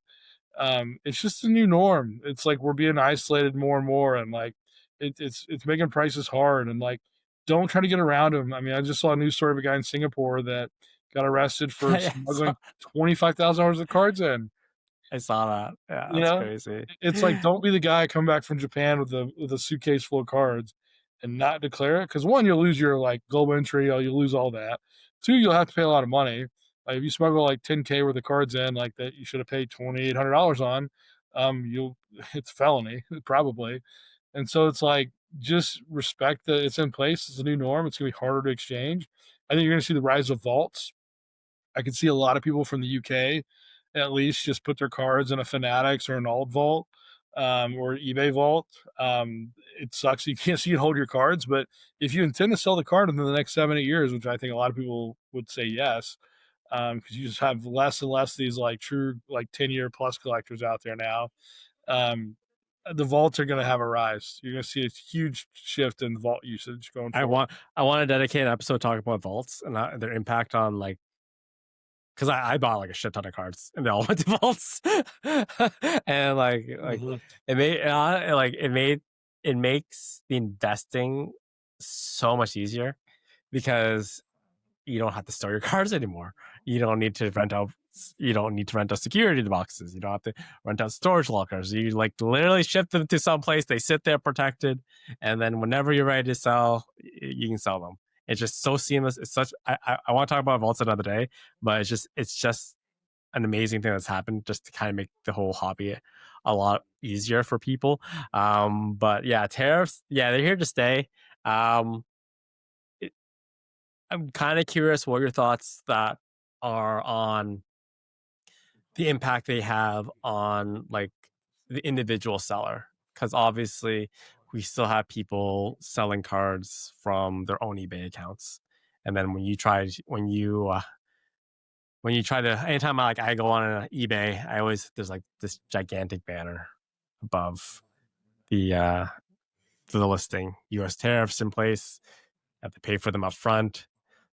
it's just a new norm. It's like we're being isolated more and more, and like it's making prices hard. And like, don't try to get around them. I mean, I just saw a news story of a guy in Singapore that got arrested for I saw, smuggling $25,000 of cards in. I saw that. Yeah, You that's know, crazy. it's like don't be the guy come back from Japan with a suitcase full of cards and not declare it, because one, you'll lose your like global entry, or you'll lose all that. Two, you'll have to pay a lot of money. Like if you smuggle like 10K worth of cards in, like that you should have paid $2,800 on, you'll it's felony probably. And so it's like just respect that it's in place. It's a new norm. It's gonna be harder to exchange. I think you're gonna see the rise of vaults. I could see a lot of people from the UK at least just put their cards in a Fanatics or an alt vault, or eBay vault. It sucks you can't see and hold your cards, but if you intend to sell the card in the next 7 8 years, which I think a lot of people would say yes, because you just have less and less of these like true like 10-year plus collectors out there now. Um, the vaults are going to have a rise. You're going to see a huge shift in vault usage going I forward. want I want to dedicate an episode talking about vaults and their impact on like because I bought like a shit ton of cards and they all went to vaults and like Mhm. it makes the investing so much easier because you don't have to store your cards anymore. You don't need to rent out. You don't need to rent out security boxes. You don't have to rent out storage lockers. You like literally ship them to some place. They sit there protected, and then whenever you're ready to sell, you can sell them. It's just so seamless. It's such. I want to talk about vaults another day, but it's just an amazing thing that's happened just to kind of make the whole hobby a lot easier for people. But yeah, tariffs. Yeah, they're here to stay. Um, I'm kind of curious what your thoughts that are on the impact they have on like the individual seller because obviously we still have people selling cards from their own eBay accounts and then when you try to anytime I go on eBay I always there's like this gigantic banner above the the listing US tariffs in place have to pay for them up front.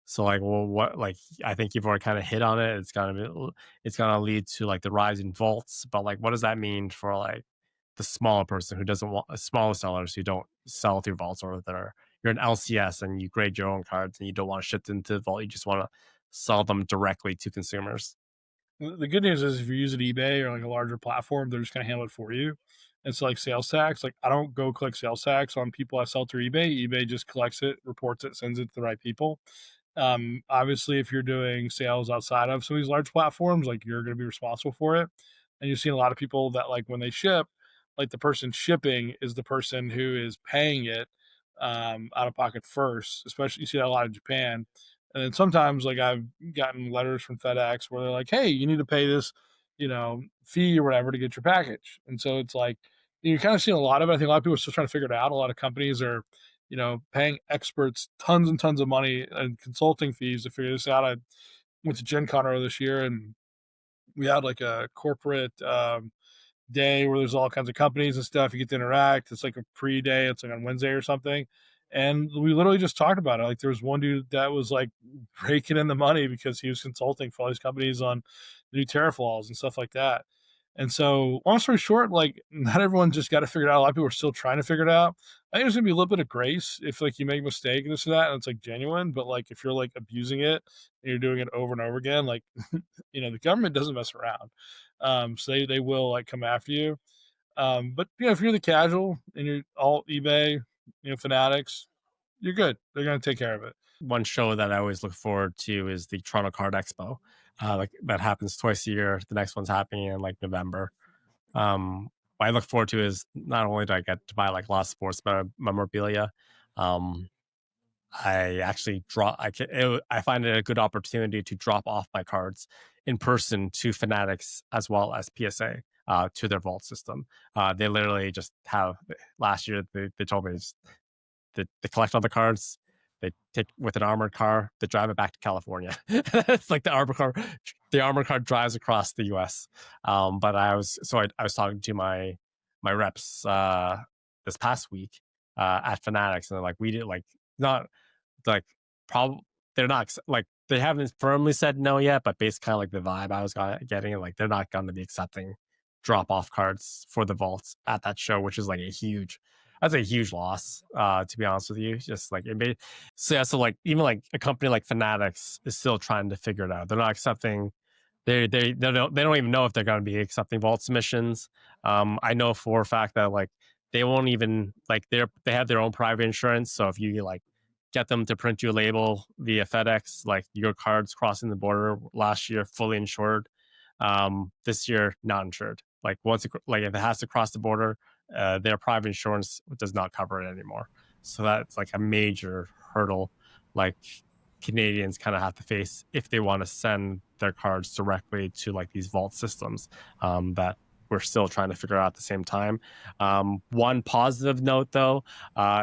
So like, well, what like I think you've already kind of hit on it. It's gonna lead to like the rise in vaults, but like, what does that mean for like the smaller person who doesn't want smaller sellers who don't sell through vaults or that are you're an LCS and you grade your own cards and you don't want to ship them to the vault. You just want to sell them directly to consumers. The good news is if you're using eBay or like a larger platform, they're just going to handle it for you. It's like sales tax. Like I don't go collect sales tax on people I sell through eBay. eBay just collects it, reports it, sends it to the right people. Obviously, if you're doing sales outside of some of these large platforms, like you're going to be responsible for it. And you've seen a lot of people that like when they ship, like the person shipping is the person who is paying it out of pocket first. Especially you see that a lot in Japan. And then sometimes like I've gotten letters from FedEx where they're like, "Hey, you need to pay this, fee or whatever to get your package." And so it's like you're kind of seeing a lot of it. I think a lot of people are still trying to figure it out. A lot of companies are paying experts tons and tons of money and consulting fees to figure this out. I went to Gen Con earlier this year and we had like a corporate day where there's all kinds of companies and stuff. You get to interact. It's like a pre-day. It's like on Wednesday or something. And we literally just talked about it. Like there was one dude that was like raking in the money because he was consulting for all these companies on new tariff laws and stuff like that. And so, long story short, like not everyone just got to figure it out. A lot of people are still trying to figure it out. I think there's gonna be a little bit of grace if like you make a mistake and this and that, and it's like genuine. But like if you're like abusing it and you're doing it over and over again, like the government doesn't mess around. So they will like come after you. But if you're the casual and you're all eBay, fanatics, you're good. They're gonna take care of it. One show that I always look forward to is the Toronto Card Expo. Like that happens twice a year. The next one's happening in like November. What I look forward to is not only do I get to buy like a lot of sports memorabilia, um, I actually I find it a good opportunity to drop off my cards in person to Fanatics as well as PSA to their vault system. They literally just have last year they told me they collect all the cards. They take with an armored car. They drive it back to California. It's like the armored car drives across the U.S. But I was talking to my reps this past week at Fanatics, and they're like, we did like not like probably they're not like they haven't firmly said no yet, but based kind of like the vibe I was getting, like they're not going to be accepting drop off cards for the vaults at that show, which is like that's a huge loss. To be honest with you, just like it made so yeah, so like even like a company like Fanatics is still trying to figure it out. They're not accepting. They don't even know if they're going to be accepting vault submissions. I know for a fact that like they won't even like they have their own private insurance. So if you like get them to print you a label via FedEx, like your cards crossing the border last year fully insured, this year not insured. Like like if it has to cross the border, their private insurance does not cover it anymore. So that's like a major hurdle. Like Canadians kind of have to face if they want to send their cards directly to like these vault systems that we're still trying to figure out at the same time. One positive note, though,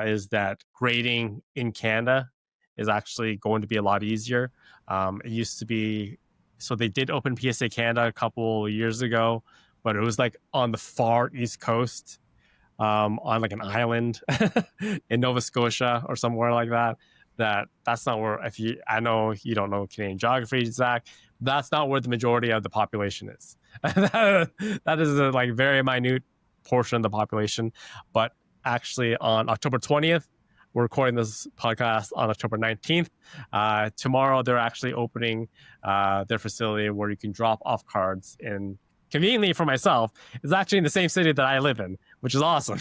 is that grading in Canada is actually going to be a lot easier. It used to be, so they did open PSA Canada a couple years ago, but it was like on the far east coast, on like an island in Nova Scotia or somewhere like that. That's not where, if you, I know you don't know Canadian geography, Zach, that's not where the majority of the population is. That is a like very minute portion of the population. But actually, on October 20th, we're recording this podcast on October 19th. Tomorrow, they're actually opening their facility where you can drop off cards in. Conveniently for myself, it's actually in the same city that I live in, which is awesome.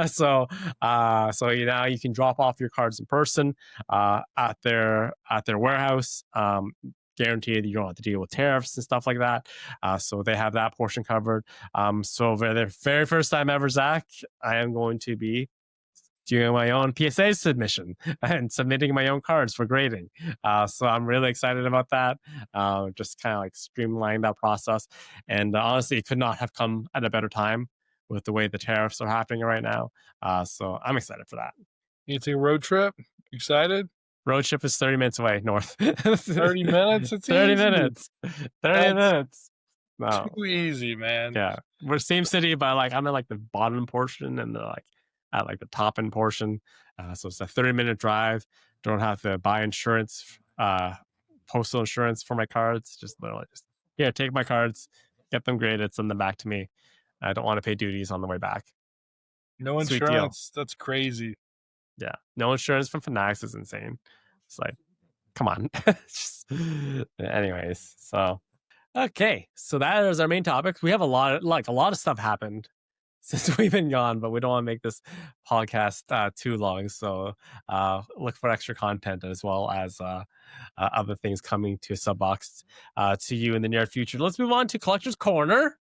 So now you can drop off your cards in person at their warehouse. Guaranteed you don't have to deal with tariffs and stuff like that. So they have that portion covered. So for the very first time ever, Zach, I am going to be doing my own PSA submission and submitting my own cards for grading. So I'm really excited about that. Just kind of like streamlining that process. And honestly, it could not have come at a better time with the way the tariffs are happening right now. So I'm excited for that. You take a road trip? Excited? Road trip is 30 minutes away north. 30 minutes? It's 30 easy. minutes. 30 That's minutes. No. too easy, man. Yeah. We're same city, but like I'm in like the bottom portion and the like at like the top end portion. So it's a 30-minute drive. Don't have to buy insurance, postal insurance for my cards. Just literally just, yeah, take my cards, get them graded, send them back to me. I don't want to pay duties on the way back. No Sweet deal. insurance. That's crazy. Yeah. No insurance from Fanatics is insane. It's like, come on. Anyways, so okay. So that is our main topic. We have a lot of stuff happened since we've been gone, but we don't want to make this podcast too long. So look for extra content as well as other things coming to Subbox to you in the near future. Let's move on to Collector's Corner.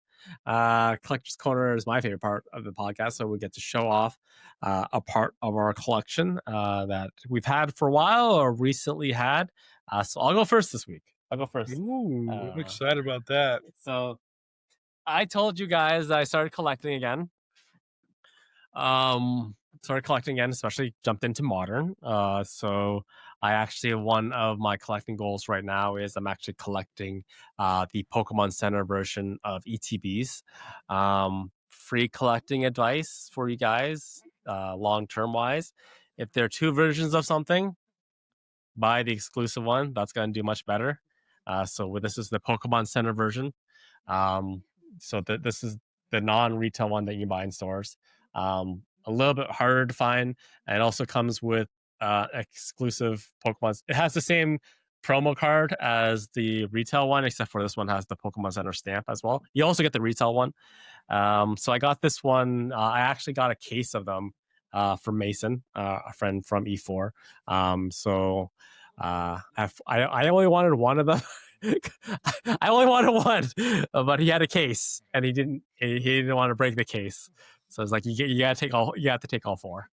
Collector's Corner is my favorite part of the podcast, so we get to show off a part of our collection that we've had for a while or recently had. So I'll go first this week. I'll go first. Ooh, I'm excited about that. So I told you guys that I started collecting again. Started collecting again, especially jumped into modern. So I actually, one of my collecting goals right now is I'm actually collecting the Pokemon Center version of ETBs. Free collecting advice for you guys, long-term wise. If there are two versions of something, buy the exclusive one. That's going to do much better. So this is the Pokemon Center version. So this is the non-retail one that you buy in stores. A little bit harder to find. And it also comes with exclusive Pokemon. It has the same promo card as the retail one, except for this one has the Pokemon Center stamp as well. You also get the retail one. So I got this one. I actually got a case of them from Mason, a friend from E4. I only wanted one of them. I only wanted one, but he had a case, and he didn't want to break the case. So it's like you have to take all four,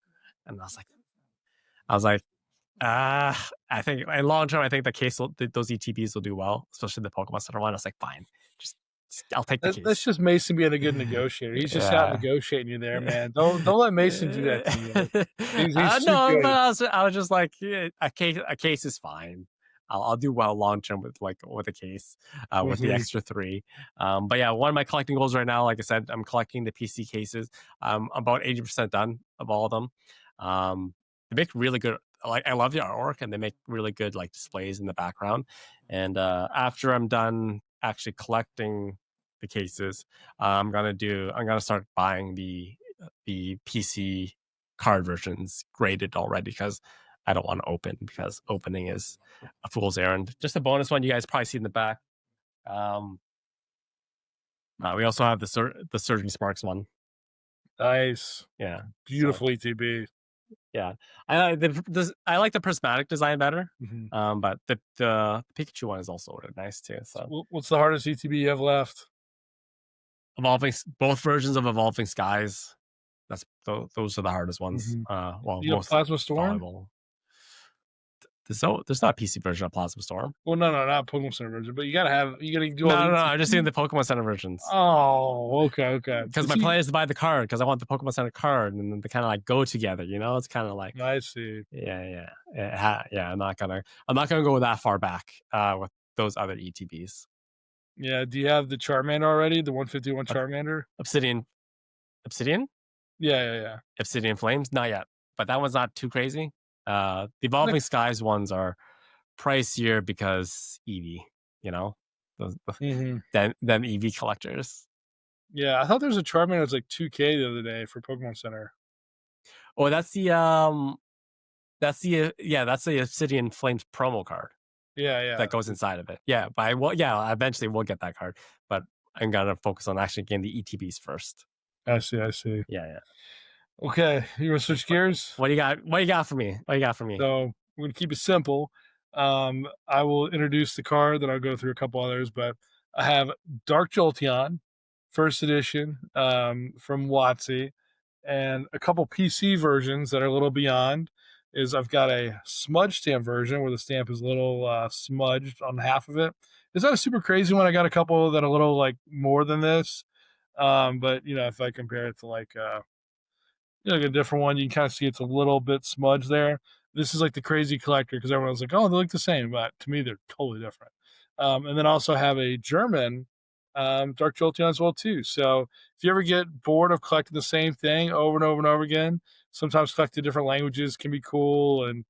and I was like, I think in long term, I think those ETBs will do well, especially the Pokemon Center one. I was like, fine, just I'll take the case. That's just Mason being a good negotiator. He's just out negotiating you there, man. Don't let Mason do that to you. He's no, good. but I was just like, yeah, a case is fine. I'll do well long term with a case with the extra 3. But yeah, one of my collecting goals right now, like I said, I'm collecting the PC cases. I'm about 80% done of all of them. They make really good. Like I love the artwork, and they make really good like displays in the background. And after I'm done actually collecting the cases, I'm gonna start buying the PC card versions graded already, because I don't want to open, because opening is a fool's errand. Just a bonus one you guys probably see in the back. We also have the Surging Sparks one. Nice. Yeah. Beautiful ETB. Yeah. I like the prismatic design better. Mm-hmm. But the Pikachu one is also really nice too. So what's the hardest ETB you have left? Both versions of Evolving Skies. Those are the hardest ones. Mm-hmm. Well, you most Plasma Storm? valuable. there's not a PC version of Plasma Storm. Well, no, no, not Pokemon Center version, but you gotta do all No, the no, no. I'm just saying ETPs. the Pokemon Center versions. Oh, okay, okay. Because my See, plan is to buy the card because I want the Pokemon Center card, and then they kind of like go together. It's kind of like, I see. yeah. I'm not gonna go that far back with those other ETBs. Yeah, do you have the Charmander already? The 151 But Charmander? Obsidian, Obsidian, Yeah, yeah, yeah. Obsidian Flames, not yet. But that one's not too crazy. The Evolving Skies ones are pricier because Eevee. You know, those, Mhm. them Eevee collectors. Yeah, I thought there was a Charmander that was like 2K the other day for Pokemon Center. Oh, that's the Obsidian Flames promo card Yeah, yeah. that goes inside of it. Yeah, but eventually we'll get that card. But I'm gonna focus on actually getting the ETBs first. I see, I see. Yeah. Okay, you wanna switch gears? What do you got? What do you got for me? What do you got for me? So we're gonna keep it simple. I will introduce the card, then I'll go through a couple others. But I have Dark Jolteon, first edition, from WotC, and a couple PC versions that are a little beyond. Is I've got a smudge stamp version where the stamp is a little smudged on half of it. It's not a super crazy one. I got a couple that are a little like more than this. But if I compare it to like like a different one, you can kind of see it's a little bit smudged there. This is like the crazy collector because everyone's like, oh, they look the same, but to me, they're totally different. And then also have a German Dark Jolteon as well too. So if you ever get bored of collecting the same thing over and over and over again, sometimes collecting different languages can be cool, and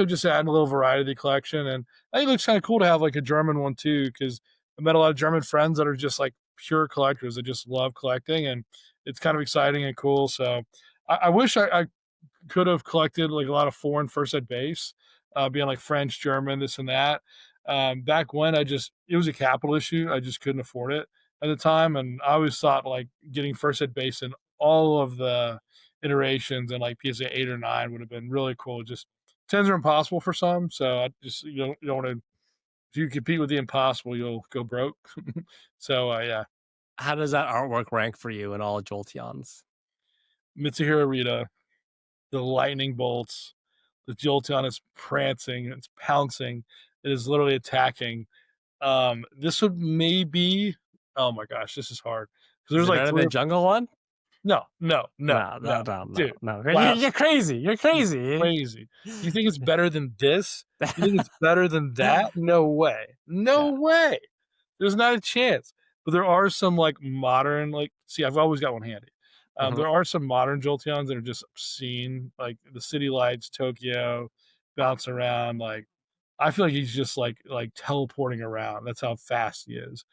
just add a little variety to the collection. And I think it looks kind of cool to have like a German one too, because I met a lot of German friends that are just like pure collectors that just love collecting, and it's kind of exciting and cool. So I wish I could have collected like a lot of foreign first at base, being like French, German, this and that. Back when it was a capital issue. I just couldn't afford it at the time. And I always thought like getting first at base in all of the iterations and like PSA 8 or 9 would have been really cool. Just tens are impossible for some. So I just, you don't want to, if you compete with the impossible, you'll go broke. So yeah, How does that artwork rank for you in all Jolteons? Mitsuhiro Rita, the lightning bolts. The Jolteon is prancing, it's pouncing, it is literally attacking. This would maybe, oh my gosh, this is hard because Is there's it like better three. than Jungle One? No, no, no, No, no, no, no, no, dude, no. wow, You're crazy. You're you're crazy. crazy. You think it's better than this? You think it's better than that? No way, no Yeah. way. There's not a chance. But there are some like modern, like, see, I've always got one handy. Mhm. There are some modern Jolteons that are just obscene, like the city lights, Tokyo, bounce around. Like, I feel like he's just like teleporting around. That's how fast he is.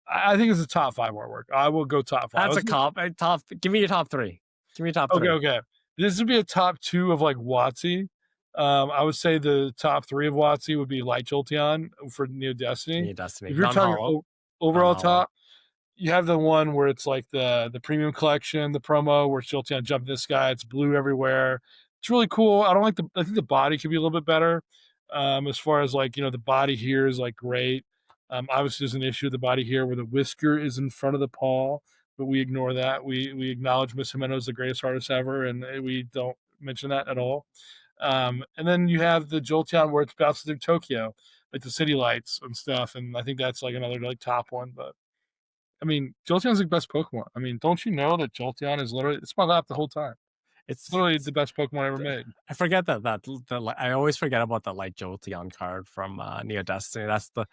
I think it's a top five artwork. I will go top five. That's a top. Give me your top three. Give me your top Okay, three. okay. This would be a top two of like WotC. I would say the top three of WotC would be Light Jolteon for Neo Destiny. Your Destiny. If you're Non talking hollow. Non overall hollow. top, you have the one where it's like the premium collection, the promo where Jolteon jumped this guy. It's blue everywhere. It's really cool. I don't like I think the body could be a little bit better. As far as like the body here is like great. Obviously, there's an issue with the body here where the whisker is in front of the paw, but we ignore that. We acknowledge Miss Jimeno is the greatest artist ever, and we don't mention that at all. And then you have the Jolteon where it's bouncing through Tokyo, like the city lights and stuff. And I think that's like another like top one. But I mean, Jolteon's the best Pokemon. I mean, don't you know that Jolteon is literally it's my lap the whole time. It's It's. literally the best Pokemon ever made. I forget I always forget about the Light Jolteon card from Neo Destiny. That's the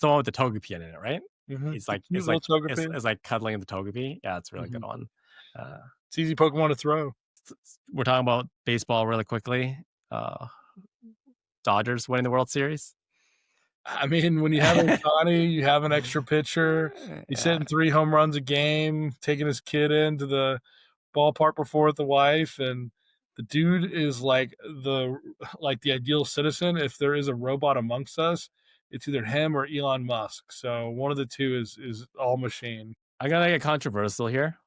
one with the Togepi in it, right? It's The like cute little Togepi. it's like cuddling the Togepi. Yeah, it's a really good Mhm. one. Uh, It's easy Pokemon to throw. we're talking about baseball really quickly. Uh, Dodgers winning the World Series. I mean, when you have Ohtani, you have an extra pitcher. He's Yeah, hitting 3 home runs a game, taking his kid into the ballpark before with the wife, and the dude is like the ideal citizen. If there is a robot amongst us, it's either him or Elon Musk. So one of the two is all machine. I'm gonna get controversial here.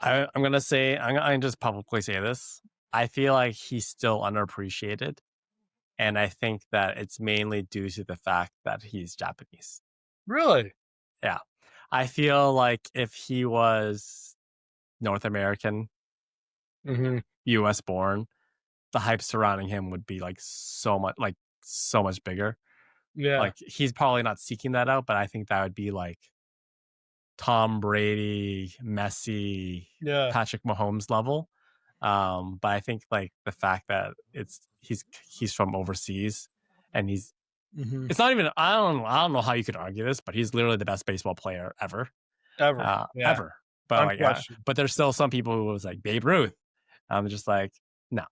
I'm gonna say I'm gonna just publicly say this. I feel like he's still underappreciated, and I think that it's mainly due to the fact that he's Japanese. Really? Yeah, I feel like if he was North American, Hmm. U.S. born, the hype surrounding him would be like so much bigger. Yeah. Like he's probably not seeking that out, but I think that would be like Tom Brady, Messi, Yeah. Patrick Mahomes level. But I think like the fact that he's from overseas and Mhm. it's not even I don't know how you could argue this, but he's literally the best baseball player ever. Ever. Yeah. Ever. But like Unquestioned. but there's still some people who was like Babe Ruth. I'm just like, no.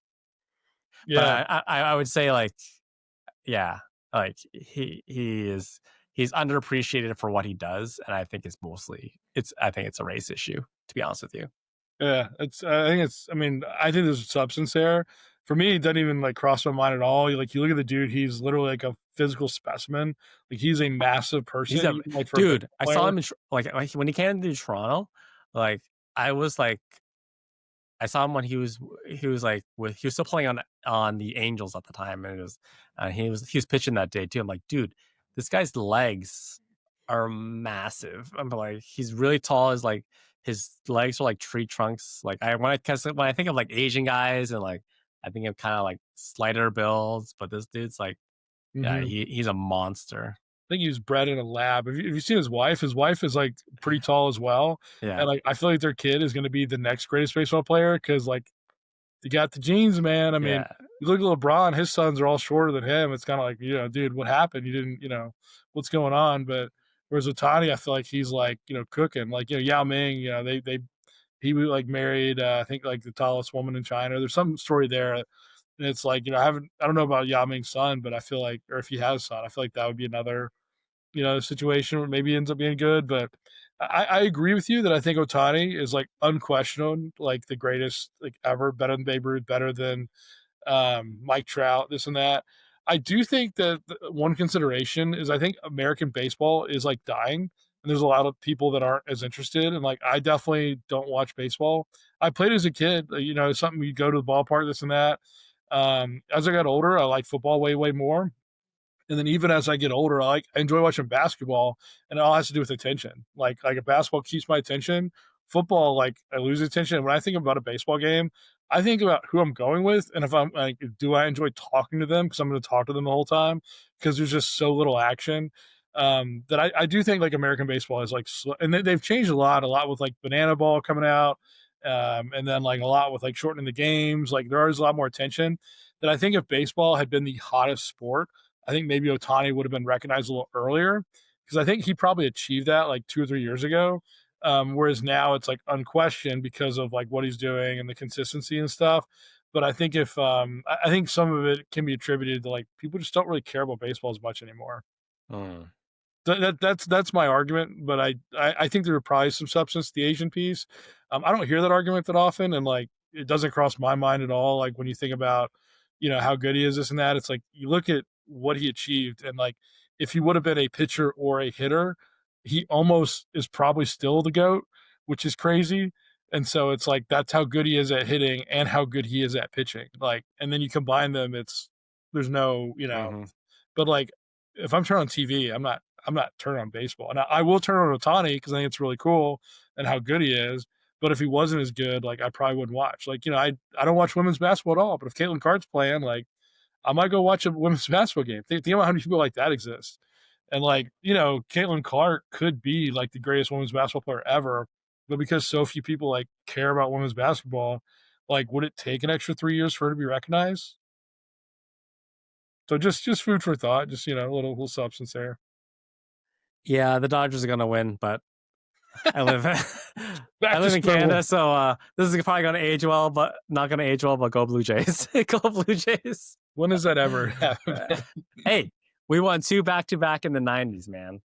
But Yeah. I would say like, yeah, like he's underappreciated for what he does, and I think I think it's a race issue, to be honest with you. Yeah, I think it's I mean, I think there's substance there. For me, it doesn't even, like, cross my mind at all. You look at the dude, he's literally like a physical specimen. Like, he's a massive He's person, a even, like, for a dude. baseball I saw player. him in like when he came to Toronto. Like I was like, I saw him when he was like he was still playing on the Angels at the time, and it was he was pitching that day too. I'm like, dude, this guy's legs are massive. I'm like, he's really tall. Is like his legs are like tree trunks. Like when I think of like Asian guys and like I think of kind of like slighter builds, but this dude's like, yeah, Mhm. he's a monster. I think he was bred in a lab. Have you seen his wife? His wife is, like, pretty tall as well, Yeah, and, like, I feel like their kid is gonna be the next greatest baseball player because like, you got the genes, man. I mean, yeah. you look at LeBron, his sons are all shorter than him. It's kinda like, "Dude, what happened? You didn't" "What's going on?" But whereas Ohtani, I feel like he's, like, cooking. Like, Yao Ming, he was, like, married, I think, like, the tallest woman in China. There's some story there, and it's like, I don't know about Yao Ming's son, but I feel like or if he has a son, I feel like that would be another, situation where maybe ends up being good, but I agree with you that I think Ohtani is, like, unquestioned, like, the greatest, like, ever, better than Babe Ruth, better than, Mike Trout, this and that. I do think that one consideration is I think American baseball is, like, dying, and there's a lot of people that aren't as interested, and, like, I definitely don't watch baseball. I played as a kid, something you go to the ballpark, this and that. As I got older, I like football way, way more. And then even as I get older, I enjoy watching basketball, and it all has to do with attention. Like if basketball keeps my attention, football, like, I lose attention. When I think about a baseball game, I think about who I'm going with, and if I'm like, do I enjoy talking to them because I'm gonna talk to them the whole time because there's just so little action. That I do think, like, American baseball is, like, and they've changed a lot with, like, banana ball coming out, and then, like, a lot with, like, shortening the games. Like, there is a lot more attention that I think if baseball had been the hottest sport, I think maybe Ohtani would have been recognized a little earlier because I think he probably achieved that like 2 or 3 years ago. Whereas now it's like unquestioned because of like what he's doing and the consistency and stuff. But I think if I think some of it can be attributed to like people just don't really care about baseball as much anymore. Mm. That's my argument, but I think there are probably some substance to the Asian piece. I don't hear that argument that often, and like it doesn't cross my mind at all. Like when you think about, how good he is, this and that. It's like you look at what he achieved, and like if he would have been a pitcher or a hitter, he almost is probably still the goat, which is crazy. And so it's like that's how good he is at hitting and how good he is at pitching. Like, and then you combine them, it's there's no, Hmm. but like if I'm turning on TV, I'm not turning on baseball. And I will turn on Otani because I think it's really cool and how good he is. But if he wasn't as good, like I probably wouldn't watch. Like, I don't watch women's basketball at all. But if Caitlin Clark's playing, like I might go watch a women's basketball game. Think about how many people like that exist. And like, Caitlin Clark could be like the greatest women's basketball player ever. But because so few people like care about women's basketball, like would it take an extra 3 years for her to be recognized? So just food for thought, just a little substance there. Yeah, the Dodgers are gonna win, but I live I Back to live in square Canada, one. so this is probably gonna age well, but not gonna age well. But go Blue Jays, go Blue Jays. When has that ever happened? Uh, hey, we won two back to back in the '90s, man.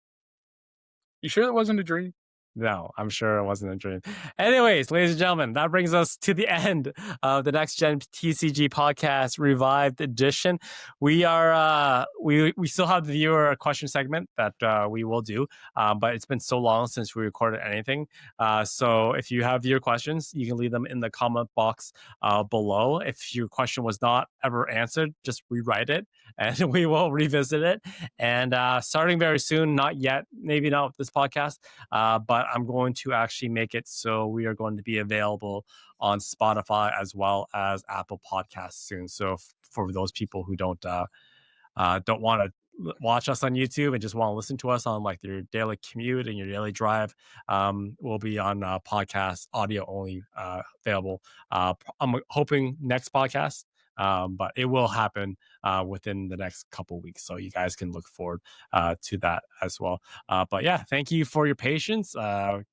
You sure that wasn't a dream? No, I'm sure it wasn't a dream. Anyways, ladies and gentlemen, that brings us to the end of the Next Gen TCG podcast revived edition. We are we still have the viewer question segment that we will do, but it's been so long since we recorded anything. So if you have viewer questions, you can leave them in the comment box below. If your question was not ever answered, just rewrite it, and we will revisit it. And starting very soon, not yet, maybe not with this podcast, but but I'm going to actually make it so we are going to be available on Spotify as well as Apple Podcasts soon. So for those people who don't want to watch us on YouTube and just want to listen to us on like your daily commute and your daily drive, we'll be on podcast audio only available. I'm hoping next podcast, but it will happen within the next couple weeks, so you guys can look forward to that as well. But yeah, thank you for your patience.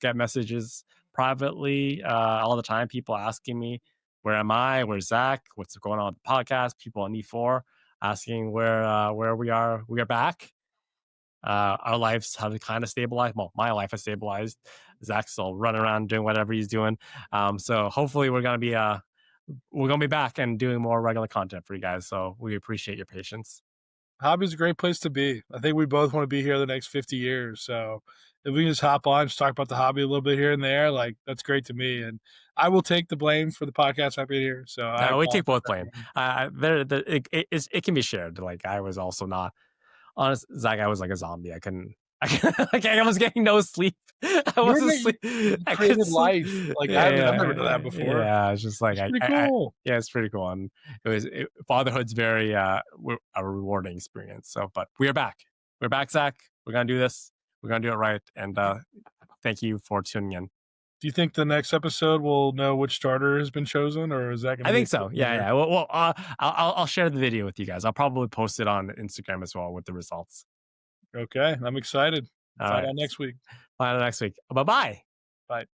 Get messages privately all the time. People asking me, "Where am I? Where's Zach? What's going on with the podcast?" People on E4 asking where we are. We are back. Our lives have kind of stabilized. Well, my life has stabilized. Zach's still running around doing whatever he's doing. So hopefully we're gonna be back and doing more regular content for you guys. So we appreciate your patience. Hobby's a great place to be. I think we both want to be here the next 50 years. So if we can just hop on, just talk about the hobby a little bit here and there, like that's great to me. And I will take the blame for the podcast I've been here. So I No, we apologize take both for blame. everyone. It can be shared. Like I was also not honest, Zach. I was like a zombie. Like I was getting no sleep. I You're wasn't the sleep. you I could created sleep. life. Like I've never Yeah, done that before. yeah. It's just like It's pretty I cool. yeah, it's pretty cool. And fatherhood's very a rewarding experience. So, but we are back. We're back, Zach. We're gonna do this. We're gonna do it right. And thank you for tuning in. Do you think the next episode will know which starter has been chosen, or is that going I to be a think so. Yeah, cliffhanger? yeah. Well, I'll share the video with you guys. I'll probably post it on Instagram as well with the results. Okay, I'm excited. All Find right. out next week. Bye next week. Bye bye. Bye.